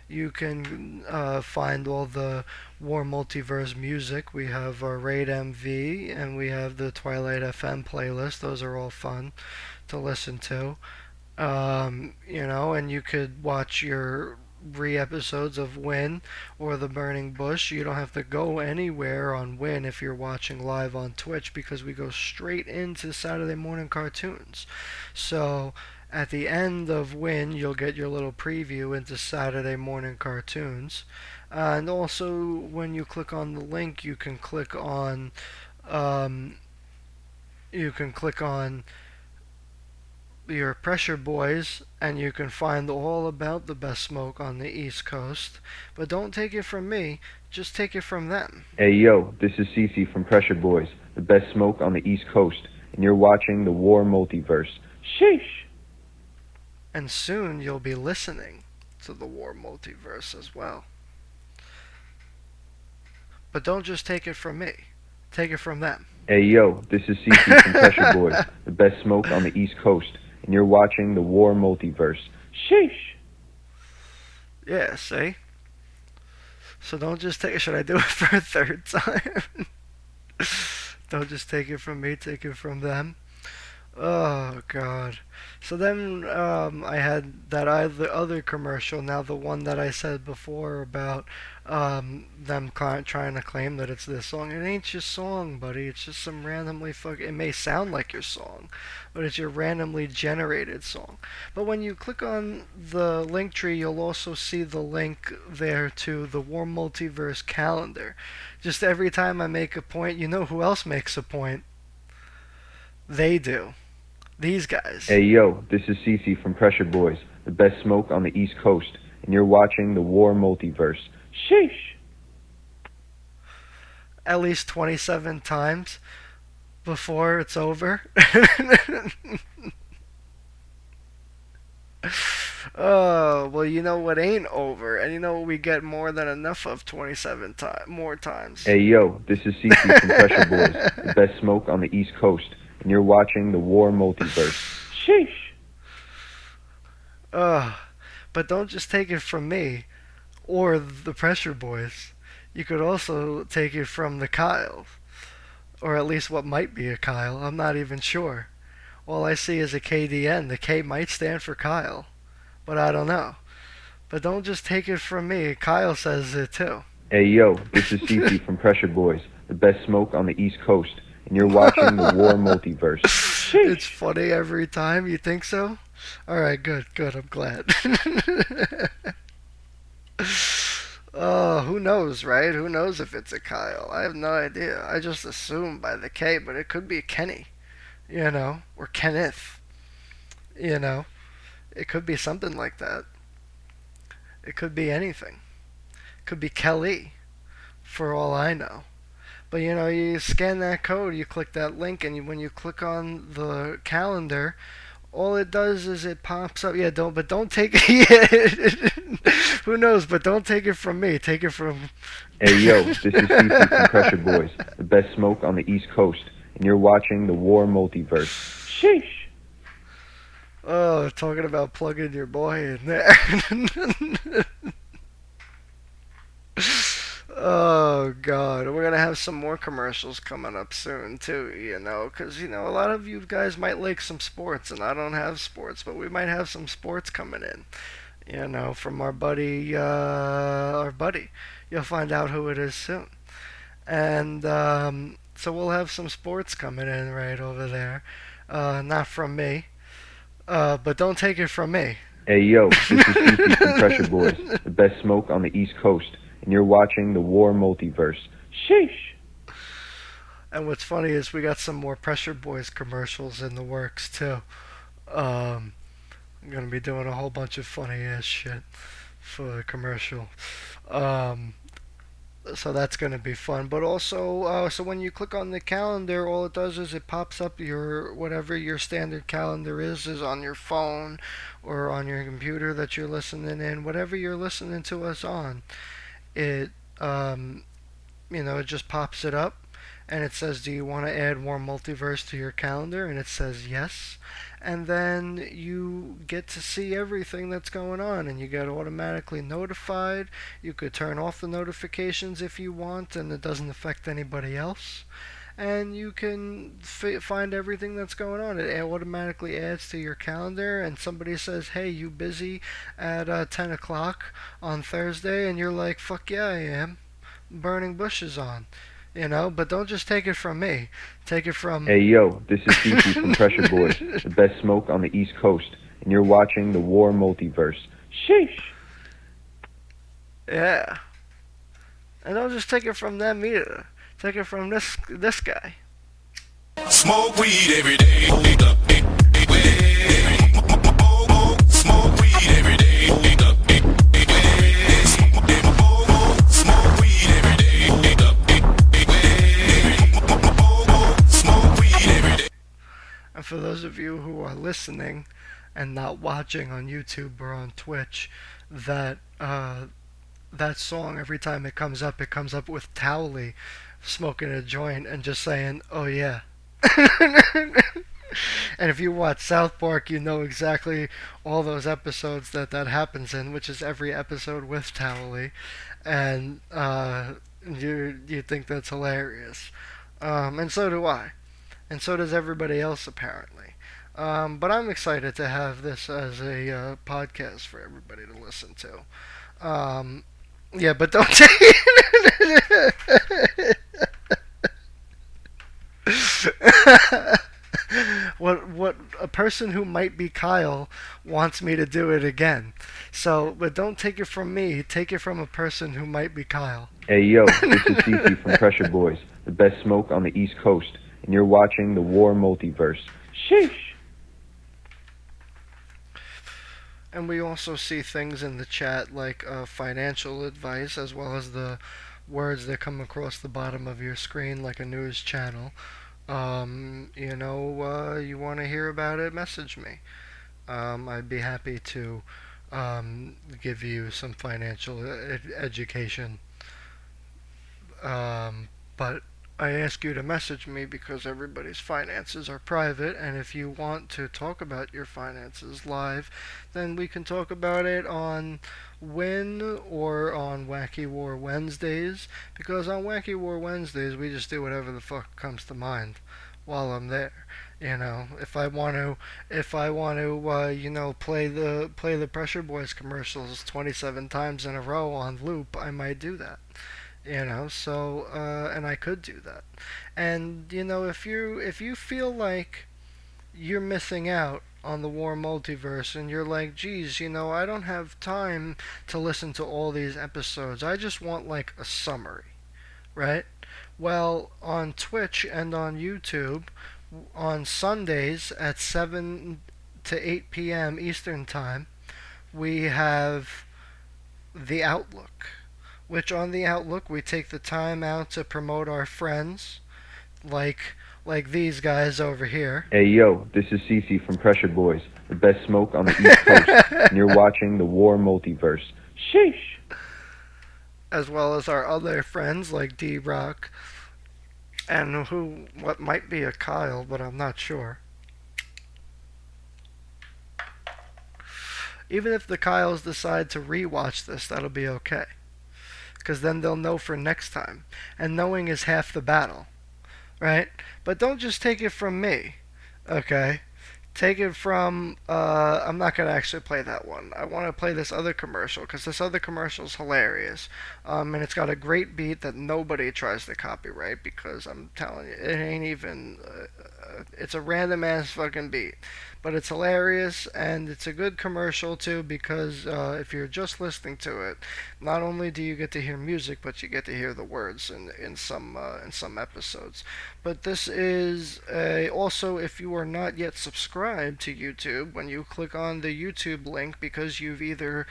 You can find all the War Multiverse music. We have our Raid MV and we have the Twilight FM playlist. Those are all fun to listen to. And you could watch your re-episodes of W.I.N.N or The Burning Bush. You don't have to go anywhere on W.I.N.N if you're watching live on Twitch, because we go straight into Saturday morning cartoons. So at the end of W.I.N.N, you'll get your little preview into Saturday morning cartoons. And also, when you click on the link, you can click on your Pressure Boys, and you can find all about the best smoke on the East Coast. But don't take it from me, just take it from them. Hey yo, this is Cece from Pressure Boys, the best smoke on the East Coast, and you're watching the War Multiverse. Sheesh! And soon you'll be listening to the War Multiverse as well. But don't just take it from me, take it from them. Hey yo, this is Cece from Pressure Boys, the best smoke on the East Coast, and you're watching the War Multiverse. Sheesh! Yeah, see? So don't just take it. Should I do it for a third time? Don't just take it from me, take it from them. Oh God! So then I had the other commercial. Now the one that I said before about them trying to claim that it's their song. It ain't your song, buddy. It's just some randomly It may sound like your song, but it's your randomly generated song. But when you click on the link tree, you'll also see the link there to the War Multiverse calendar. Just every time I make a point, you know who else makes a point? They do. These guys. Hey yo, this is Cece from Pressure Boys, the best smoke on the East Coast, and you're watching the War Multiverse. Sheesh! At least 27 times before it's over. Oh, well, you know what ain't over, and you know what we get more than enough of 27 more times. Hey yo, this is Cece from Pressure Boys, the best smoke on the East Coast, and you're watching the War Multiverse. Sheesh! But don't just take it from me or the Pressure Boys. You could also take it from the Kyle, or at least what might be a Kyle. I'm not even sure. All I see is a KDN. The K might stand for Kyle, but I don't know. But don't just take it from me. Kyle says it too. Hey yo, this is Cece from Pressure Boys, the best smoke on the East Coast, and you're watching the War Multiverse. Sheesh. It's funny every time. You think so? Alright, good. I'm glad. Oh, who knows, right? Who knows if it's a Kyle? I have no idea. I just assume by the K, but it could be Kenny, or Kenneth, It could be something like that. It could be anything. It could be Kelly, for all I know. But you scan that code, you click that link, and when you click on the calendar, all it does is it pops up. Yeah, don't take it. Who knows? But don't take it from me. Take it from. Hey yo, this is Cece from Pressure Boys, the best smoke on the East Coast, and you're watching the War Multiverse. Sheesh. Oh, talking about plugging your boy in there. Oh Oh God, we're gonna have some more commercials coming up soon too. Because a lot of you guys might like some sports, and I don't have sports, but we might have some sports coming in. From our buddy. You'll find out who it is soon. And so we'll have some sports coming in right over there. Not from me, but don't take it from me. Hey yo, this is Cece from Pressure Boys, the best smoke on the East Coast, and you're watching the WARRmultiverse. Sheesh! And what's funny is we got some more Pressure Boys commercials in the works too. I'm gonna be doing a whole bunch of funny ass shit for the commercial. So that's going to be fun. But also, so when you click on the calendar, all it does is it pops up your whatever your standard calendar is on your phone or on your computer that you're listening in, whatever you're listening to us on. It it just pops it up and it says, do you want to add WARRmultiverse to your calendar? And it says yes. And then you get to see everything that's going on and you get automatically notified. You could turn off the notifications if you want and it doesn't affect anybody else. And you can find everything that's going on. It automatically adds to your calendar, and somebody says, hey, you busy at 10 o'clock on Thursday? And you're like, fuck yeah, I am. Burning bushes on. But don't just take it from me. Take it from... Hey yo, this is Cece from Pressure Boys, the best smoke on the East Coast, and you're watching the WARRmultiverse. Sheesh! Yeah. And don't just take it from them either. Take it from this guy. Smoke weed every day. Smoke weed every day. Smoke weed every day. And for those of you who are listening and not watching on YouTube or on Twitch, that song, every time it comes up with Towley smoking a joint and just saying, oh yeah. And if you watch South Park, you know exactly all those episodes that happens in, which is every episode with Towley. And you think that's hilarious. And so do I. And so does everybody else, apparently. But I'm excited to have this as a podcast for everybody to listen to. Yeah, but don't take what a person who might be Kyle wants me to do it again. So, but don't take it from me. Take it from a person who might be Kyle. Hey yo, this is Cece from Pressure Boys, the best smoke on the East Coast, and you're watching the WARRmultiverse. Sheesh! And we also see things in the chat like financial advice, as well as the words that come across the bottom of your screen like a news channel. You want to hear about it, message me. I'd be happy to give you some financial education. But I ask you to message me because everybody's finances are private, and if you want to talk about your finances live, then we can talk about it on W.I.N.N or on Wacky War Wednesdays, because on Wacky War Wednesdays we just do whatever the fuck comes to mind while I'm there. If I want to, play the Pressure Boys commercials 27 times in a row on loop, I might do that. So and I could do that. And if you feel like you're missing out on the WARRmultiverse and you're like, geez, I don't have time to listen to all these episodes. I just want like a summary, right? Well, on Twitch and on YouTube, on Sundays at 7 to 8 p.m. Eastern Time, we have The Outlook, which on The Outlook we take the time out to promote our friends, like these guys over here. Hey yo, this is Cece from Pressure Boys, the best smoke on the East Coast, and you're watching the WARRmultiverse. Sheesh! As well as our other friends like D-Rock, and what might be a Kyle, but I'm not sure. Even if the Kyles decide to rewatch this, that'll be okay. because then they'll know for next time. And knowing is half the battle, right? But don't just take it from me, okay? Take it from, I'm not going to actually play that one. I want to play this other commercial because this other commercial is hilarious. And it's got a great beat that nobody tries to copyright because I'm telling you, it ain't even, it's a random ass fucking beat. But it's hilarious and it's a good commercial too because if you're just listening to it, not only do you get to hear music, but you get to hear the words in some episodes. But this is also, if you are not yet subscribed to YouTube, when you click on the YouTube link because you've either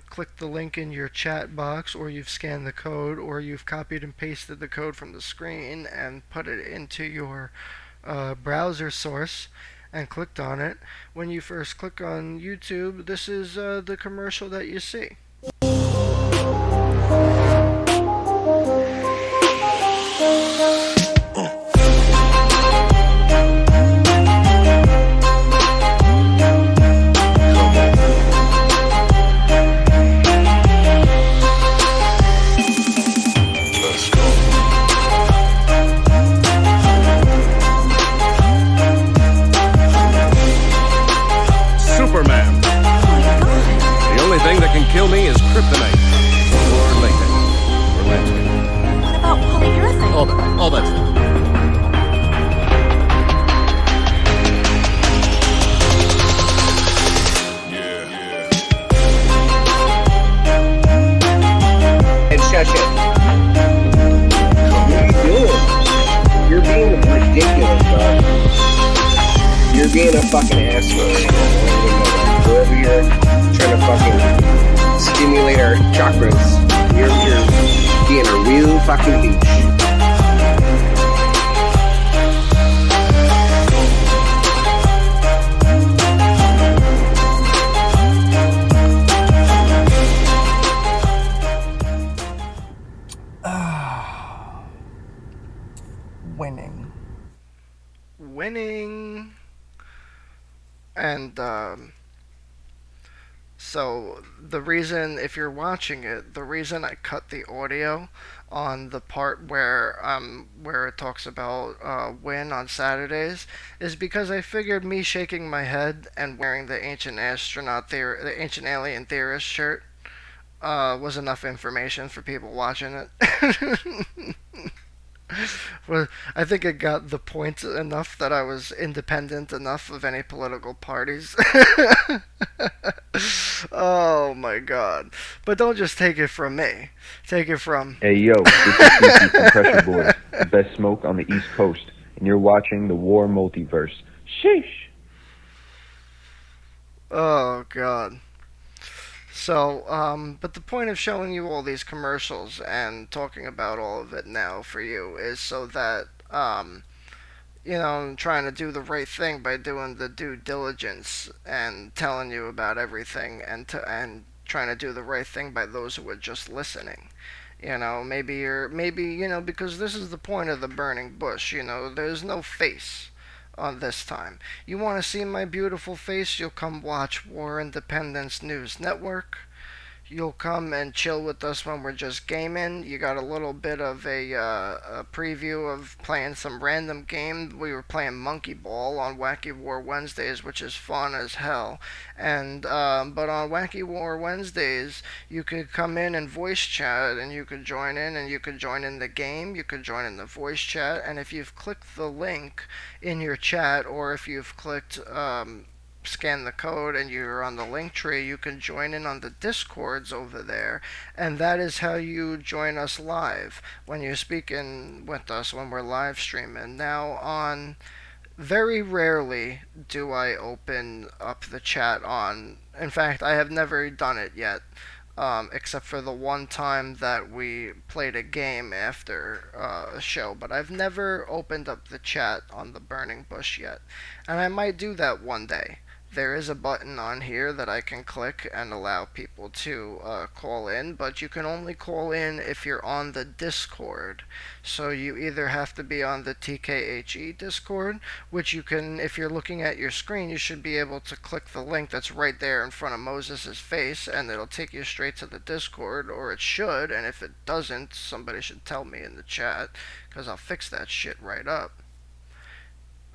clicked the link in your chat box or you've scanned the code or you've copied and pasted the code from the screen and put it into your browser source and clicked on it. When you first click on YouTube, this is the commercial that you see. Superman. The only thing that can kill me is kryptonite. Or latex. Or landscape. What about polyurethane? All that stuff. And shush it. What are you doing? You're being ridiculous, dog. You're being a fucking asshole. Go over here trying to fucking stimulate our chakras. You're being a real fucking douche. Winning. And so the reason, if you're watching it, the reason I cut the audio on the part where it talks about W.I.N.N on Saturdays is because I figured me shaking my head and wearing the ancient the ancient alien theorist shirt was enough information for people watching it. Well, I think it got the point enough that I was independent enough of any political parties. Oh my god. But don't just take it from me. Take it from... Hey yo, this is Cece from Pressure Boys, the best smoke on the East Coast, and you're watching the WARRmultiverse. Sheesh. Oh god. So, but the point of showing you all these commercials and talking about all of it now for you is so that, you know, I'm trying to do the right thing by doing the due diligence and telling you about everything and trying to do the right thing by those who are just listening. You know, maybe, you know, because this is the point of the burning bush, you know, there's no face on this time. You want to see my beautiful face? You'll come watch War Independence News Network. You'll come and chill with us when we're just gaming. You got a little bit of a preview of playing some random game. We were playing Monkey Ball on Wacky War Wednesdays, which is fun as hell. And but on Wacky War Wednesdays, you could come in and voice chat, and you could join in, and you could join in the game. You could join in the voice chat, and if you've clicked the link in your chat, or if you've clicked scan the code and you're on the link tree, you can join in on the discords over there, and that is how you join us live when you're speaking with us when we're live streaming. Now, on very rarely do I open up the chat on, in fact, I have never done it yet, except for the one time that we played a game after a show, but I've never opened up the chat on the Burning Bush yet, and I might do that one day, there is a button on here that I can click and allow people to call in, but you can only call in if you're on the Discord. So you either have to be on the TKHE Discord, which you can, if you're looking at your screen, you should be able to click the link that's right there in front of Moses' face, and it'll take you straight to the Discord, or it should, and if it doesn't, somebody should tell me in the chat, because I'll fix that shit right up.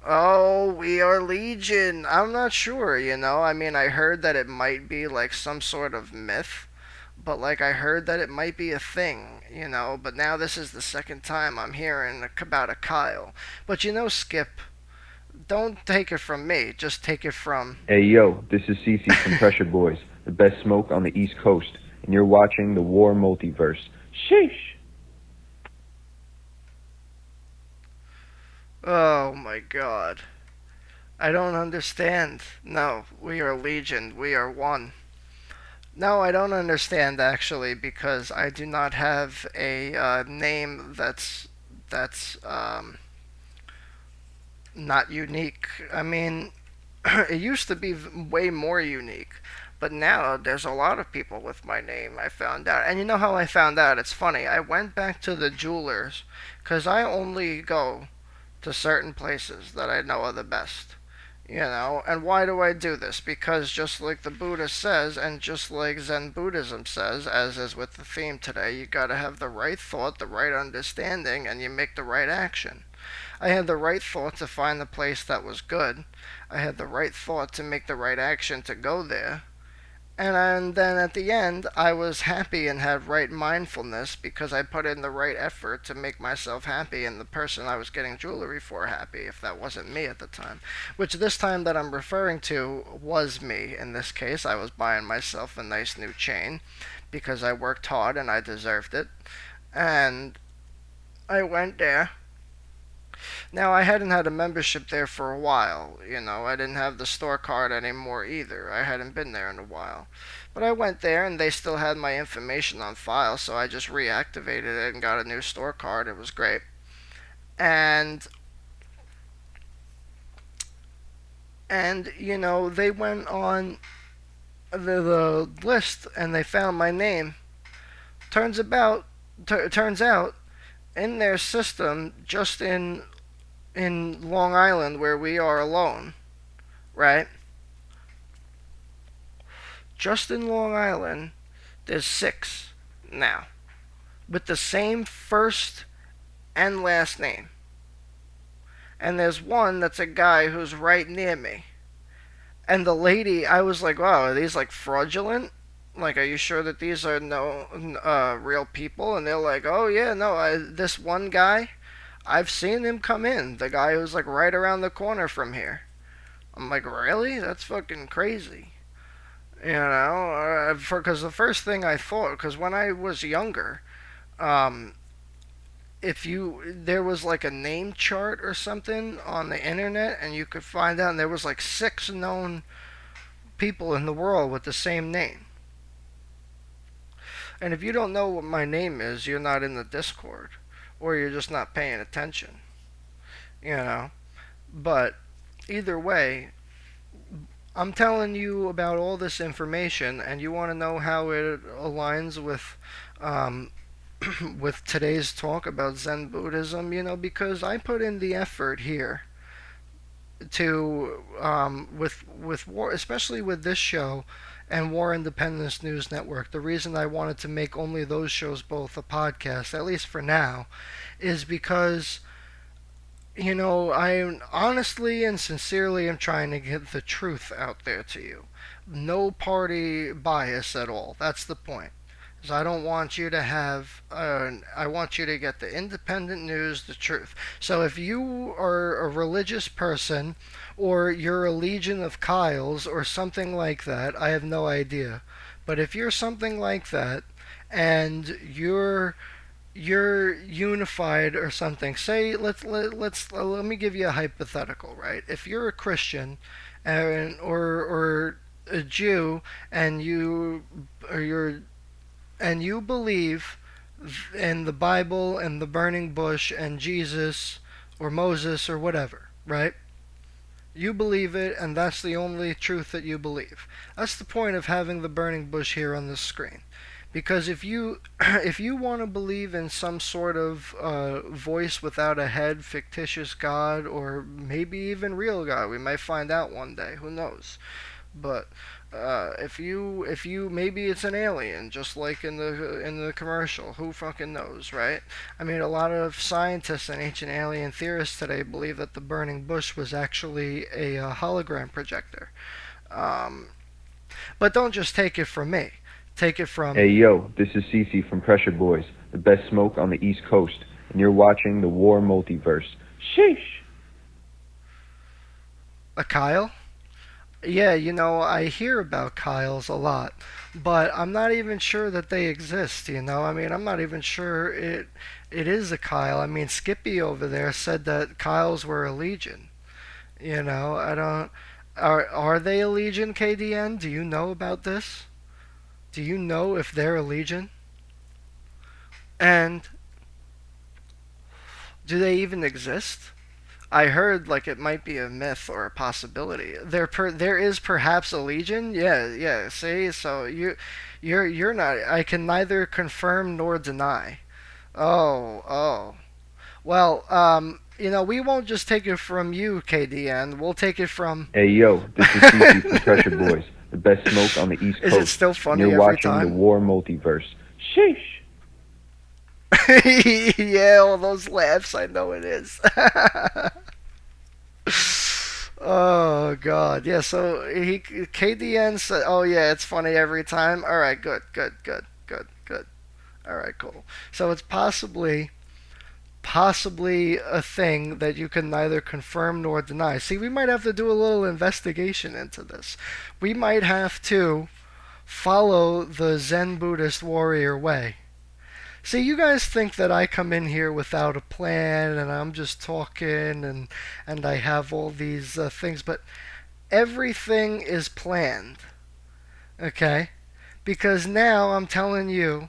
Oh, we are Legion. I'm not sure, you know. I mean, I heard that it might be like some sort of myth, but like I heard that it might be a thing, you know. But now this is the second time I'm hearing about a Kyle. But you know, Skip, don't take it from me. Just take it from. Hey yo, this is Cece from Pressure Boys, the best smoke on the East Coast, and you're watching the WARRmultiverse. Sheesh. Oh my God. I don't understand. No, we are Legion. We are one. No, I don't understand actually, because I do not have a name that's not unique. I mean, it used to be way more unique, but now there's a lot of people with my name. I found out, and you know how I found out? It's funny. I went back to the jewelers, because I only go to certain places that I know are the best. You know, and why do I do this? Because just like the Buddha says, and just like Zen Buddhism says, as is with the theme today, you gotta have the right thought, the right understanding, and you make the right action. I had the right thought to find the place that was good. I had the right thought to make the right action to go there. And then at the end, I was happy and had right mindfulness because I put in the right effort to make myself happy and the person I was getting jewelry for happy, if that wasn't me at the time. Which this time that I'm referring to was me. In this case, I was buying myself a nice new chain because I worked hard and I deserved it. And I went there. Now, I hadn't had a membership there for a while, you know. I didn't have the store card anymore either. I hadn't been there in a while. But I went there and they still had my information on file, so I just reactivated it and got a new store card. It was great. And you know, they went on the list and they found my name. Turns out in their system, just in Long Island where we are alone, right? Just in Long Island, there's 6 now with the same first and last name. And there's one that's a guy who's right near me. And the lady, I was like, wow, are these like fraudulent? Like, are you sure that these are no real people? And they're like, oh yeah, no, this one guy, I've seen him come in. The guy who's like right around the corner from here. I'm like, really? That's fucking crazy. You know, because the first thing I thought, because when I was younger, there was like a name chart or something on the internet, and you could find out, and there was like 6 known people in the world with the same name. And if you don't know what my name is, you're not in the Discord, or you're just not paying attention, you know. But either way, I'm telling you about all this information, and you want to know how it aligns with with today's talk about Zen Buddhism, you know, because I put in the effort here to with war, especially with this show and War Independence News Network. The reason I wanted to make only those shows both a podcast, at least for now, is because, you know, I honestly and sincerely am trying to get the truth out there to you. No party bias at all. That's the point. Because I don't want you to have, I want you to get the independent news, the truth. So if you are a religious person, or you're a legion of Kyles, or something like that, I have no idea. But if you're something like that, and you're unified or something, say let me give you a hypothetical, right? If you're a Christian and or a Jew, and you believe in the Bible and the burning bush and Jesus or Moses or whatever, right? You believe it, and that's the only truth that you believe. That's the point of having the burning bush here on the screen. Because if you if you want to believe in some sort of voice without a head, fictitious god, or maybe even real god, we might find out one day. Who knows? But if you maybe it's an alien, just like in the commercial. Who fucking knows, right? I mean, a lot of scientists and ancient alien theorists today believe that the burning bush was actually a hologram projector. Um, but don't just take it from me. Take it from Hey yo, this is Cece from Pressure Boys, the best smoke on the East Coast, and you're watching the WARR Multiverse. Sheesh! a Kyle. Yeah, I hear about Kyles a lot, but I'm not even sure that they exist, I mean, I'm not even sure it is a Kyle. I mean, Skippy over there said that Kyles were a legion. I don't are they a legion, KDN? Do you know about this? Do you know if they're a legion? And do they even exist? I heard like it might be a myth or a possibility. There is perhaps a legion. Yeah, yeah. See, so you're not. I can neither confirm nor deny. Oh, oh. Well, we won't just take it from you, KDN. We'll take it from. Hey yo, this is Cece from Pressure Boys, the best smoke on the East Is Coast. it still and funny you're every watching the time? WARR Multiverse. Sheesh! Yeah, all those laughs. I know it is. Oh God, yeah. So KDN said, "Oh yeah, it's funny every time." All right, good, good, good, good, good. All right, cool. So it's possibly a thing that you can neither confirm nor deny. See, we might have to do a little investigation into this. We might have to follow the Zen Buddhist warrior way. See, you guys think that I come in here without a plan and I'm just talking and I have all these things, but everything is planned, okay? Because now I'm telling you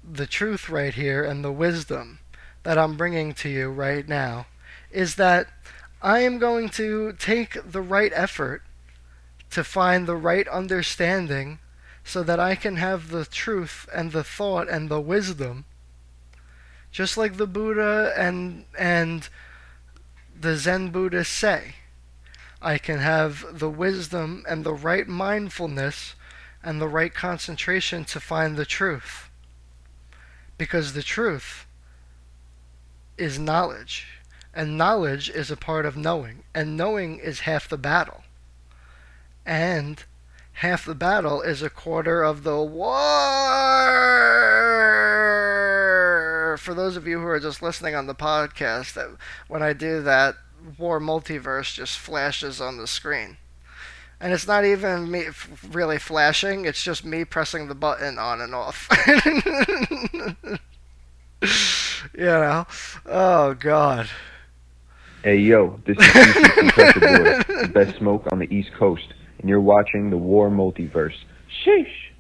the truth right here, and the wisdom that I'm bringing to you right now is that I am going to take the right effort to find the right understanding so that I can have the truth and the thought and the wisdom, just like the Buddha and the Zen Buddhists say. I can have the wisdom and the right mindfulness and the right concentration to find the truth. Because the truth is knowledge. And knowledge is a part of knowing. And knowing is half the battle. And half the battle is a quarter of the war. For those of you who are just listening on the podcast, that when I do that, WARRmultiverse just flashes on the screen. And it's not even me really flashing, it's just me pressing the button on and off. Oh God. Hey yo, this is Cece from Pressure Boys, the best smoke on the East Coast, and you're watching the WARR Multiverse. Sheesh!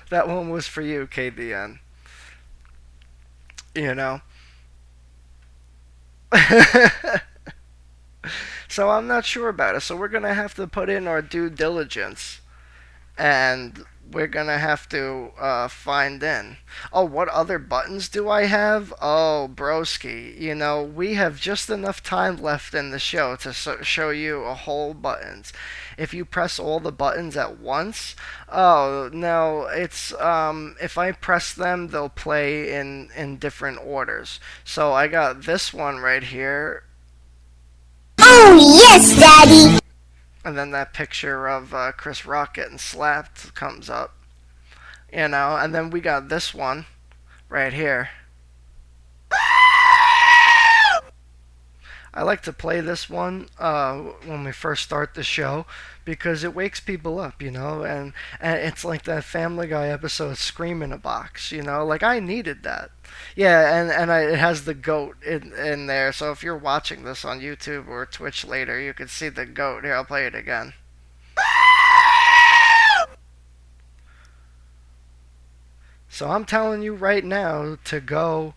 That one was for you, KDN. So I'm not sure about it. So we're gonna have to put in our due diligence, and we're gonna have to find in. Oh, what other buttons do I have? Oh, broski. We have just enough time left in the show to show you a whole buttons. If you press all the buttons at once, oh no, it's if I press them, they'll play in different orders. So I got this one right here. Oh, yes, Daddy! And then that picture of Chris Rock getting slapped comes up. And then we got this one right here. I like to play this one when we first start the show because it wakes people up, and it's like that Family Guy episode, Scream in a Box, like I needed that. Yeah, and it has the goat in there, so if you're watching this on YouTube or Twitch later, you can see the goat. Here, I'll play it again. So I'm telling you right now to go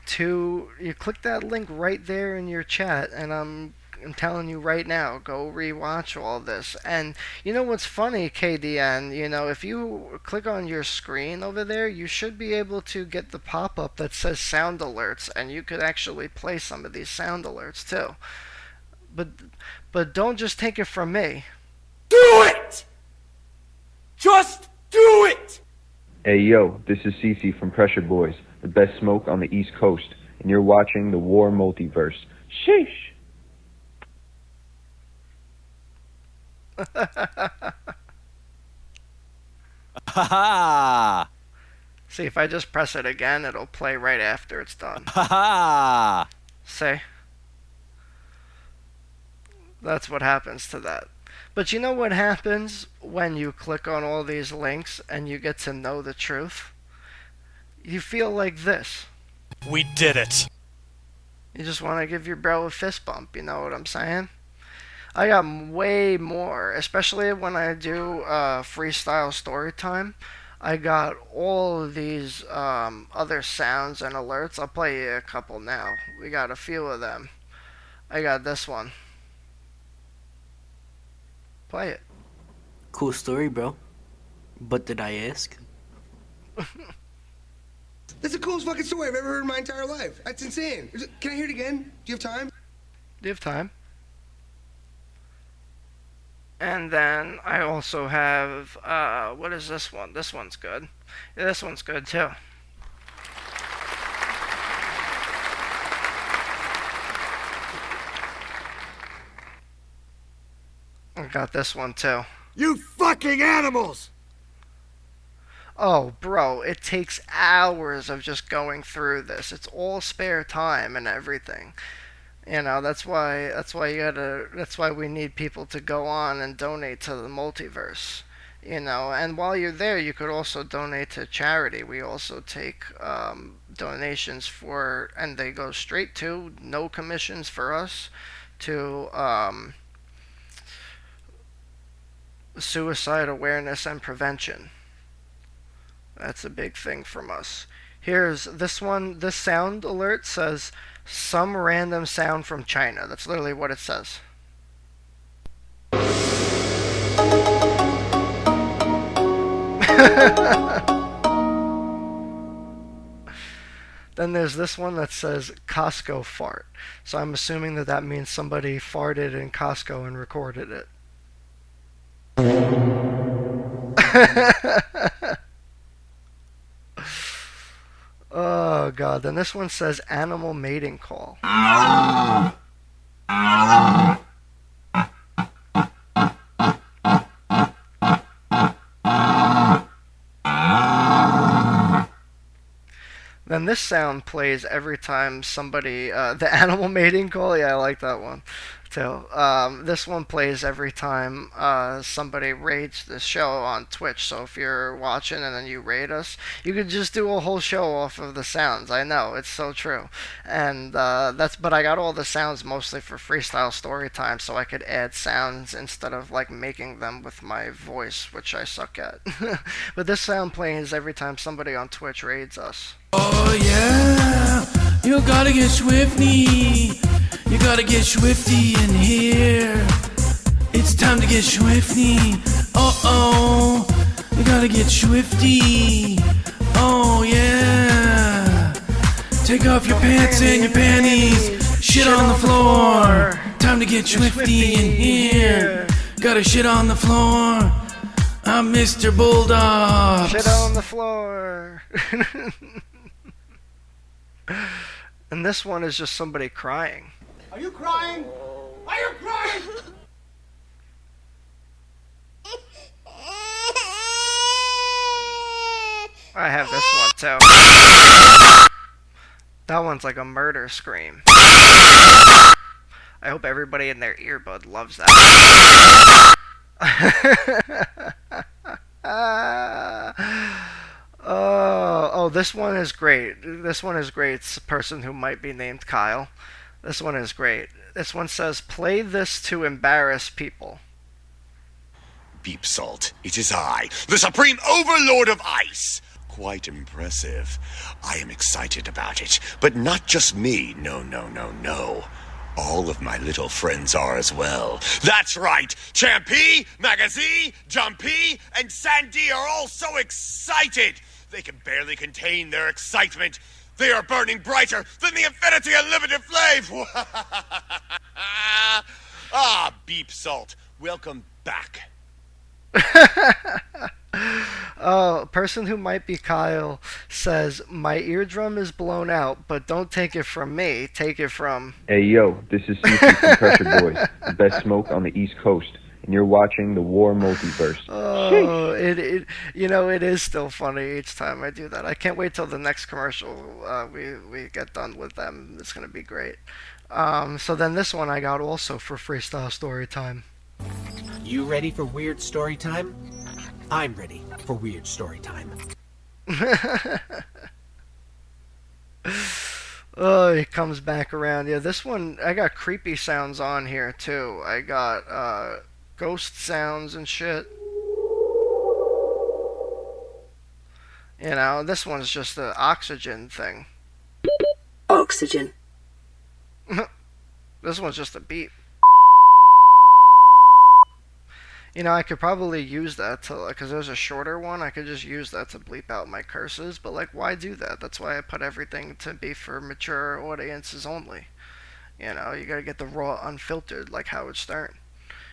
to, you click that link right there in your chat, and I'm I'm telling you right now, go rewatch all this. And you know what's funny, KDN? You know, if you click on your screen over there, you should be able to get the pop-up that says sound alerts, and you could actually play some of these sound alerts too. But don't just take it from me. Do it! Just do it! Hey yo, this is Cece from Pressure Boys, the best smoke on the East Coast, and you're watching the WARR Multiverse. Sheesh! Ha See, if I just press it again, it'll play right after it's done. ha! See? That's what happens to that. But you know what happens when you click on all these links and you get to know the truth? You feel like this. We did it. You just want to give your bro a fist bump, you know what I'm saying? I got way more, especially when I do freestyle story time. I got all of these other sounds and alerts. I'll play you a couple now. We got a few of them. I got this one. Play it. Cool story, bro. But did I ask? That's the coolest fucking story I've ever heard in my entire life. That's insane. Can I hear it again? Do you have time? Do you have time? And then I also have, what is this one? This one's good. Yeah, this one's good too. I got this one too. You fucking animals! Oh, bro, it takes hours of just going through this. It's all spare time and everything. You know, that's why we need people to go on and donate to the multiverse. You know, and while you're there, you could also donate to charity. We also take donations for, and they go straight to, no commissions for us, to suicide awareness and prevention. That's a big thing from us. Here's this one. This sound alert says some random sound from China. That's literally what it says. Then there's this one that says Costco fart. So I'm assuming that that means somebody farted in Costco and recorded it. Oh god, then this one says animal mating call. Then this sound plays every time somebody, the animal mating call, yeah, I like that one too. This one plays every time somebody rates the show on Twitch. So if you're watching and then you rate us, you could just do a whole show off of the sounds. I know, it's so true. And but I got all the sounds mostly for freestyle story time, so I could add sounds instead of like making them with my voice, which I suck at. But this sound plays every time somebody on Twitch raids us. Oh yeah, you gotta get swifty. You gotta get swifty in here. It's time to get swifty. Oh, you gotta get swifty. Oh yeah. Take off your pants and your panties. Shit on the floor. Time to get swifty in here. Gotta shit on the floor. I'm Mr. Bulldog. Shit on the floor. And this one is just somebody crying. Are you crying? Are you crying? I have this one too. That one's like a murder scream. I hope everybody in their earbud loves that. Oh, this one is great. This one is great. It's a person who might be named Kyle. This one is great. This one says, play this to embarrass people. Beep Salt, it is I, the Supreme Overlord of Ice. Quite impressive. I am excited about it, but not just me. No. All of my little friends are as well. That's right! Champy, Magazine, Jumpy, and Sandy are all so excited! They can barely contain their excitement. They are burning brighter than the infinity unlimited flame! Ah, Beep Salt, welcome back. Oh, person who might be Kyle says, my eardrum is blown out, but don't take it from me. Take it from... Hey yo, this is CC from Pressure Boys, the best smoke on the East Coast, and you're watching the WARRmultiverse. Oh, it is still funny each time I do that. I can't wait till the next commercial we get done with them. It's going to be great. So then this one I got also for freestyle story time. You ready for weird story time? I'm ready for weird story time. Oh, he comes back around. Yeah, this one, I got creepy sounds on here too. I got ghost sounds and shit. You know, this one's just the oxygen thing. Oxygen. This one's just a beep. You know, I could probably use that to, because there's a shorter one, I could just use that to bleep out my curses, but like, why do that? That's why I put everything to be for mature audiences only. You know, you gotta get the raw, unfiltered, like Howard Stern.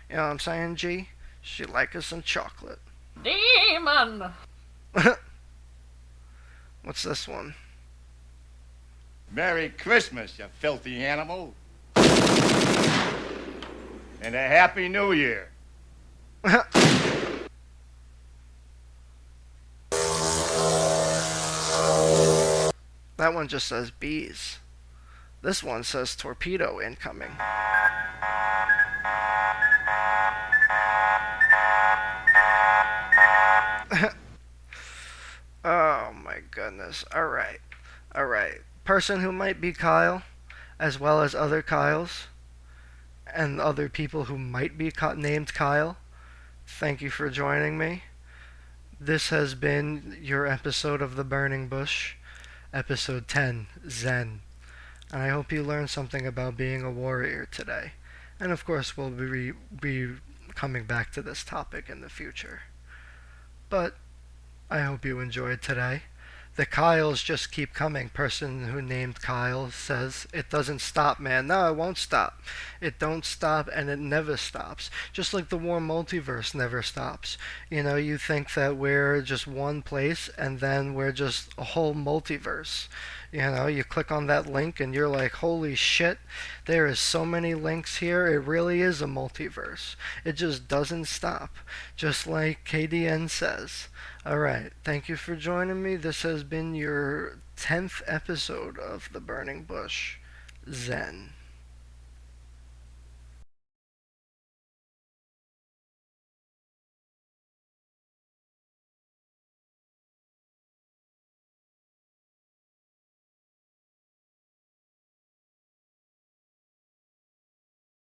You know what I'm saying, G? She like us some chocolate. Demon! What's this one? Merry Christmas, you filthy animal. And a Happy New Year. That one just says bees. This one says torpedo incoming. Oh my goodness. Alright. Alright. Person who might be Kyle, as well as other Kyles, and other people who might be named Kyle, thank you for joining me. This has been your episode of The Burning Bush, episode 10, Zen. And I hope you learned something about being a warrior today. And of course, we'll be coming back to this topic in the future. But I hope you enjoyed today. The Kyles just keep coming. Person who named Kyle says, it doesn't stop, man. No, it won't stop. It don't stop, and it never stops. Just like the WARRmultiverse never stops. You know, you think that we're just one place, and then we're just a whole multiverse. You know, you click on that link, and you're like, holy shit, there is so many links here. It really is a multiverse. It just doesn't stop. Just like KDN says. Alright, thank you for joining me. This has been your 10th episode of The Burning Bush. Zen.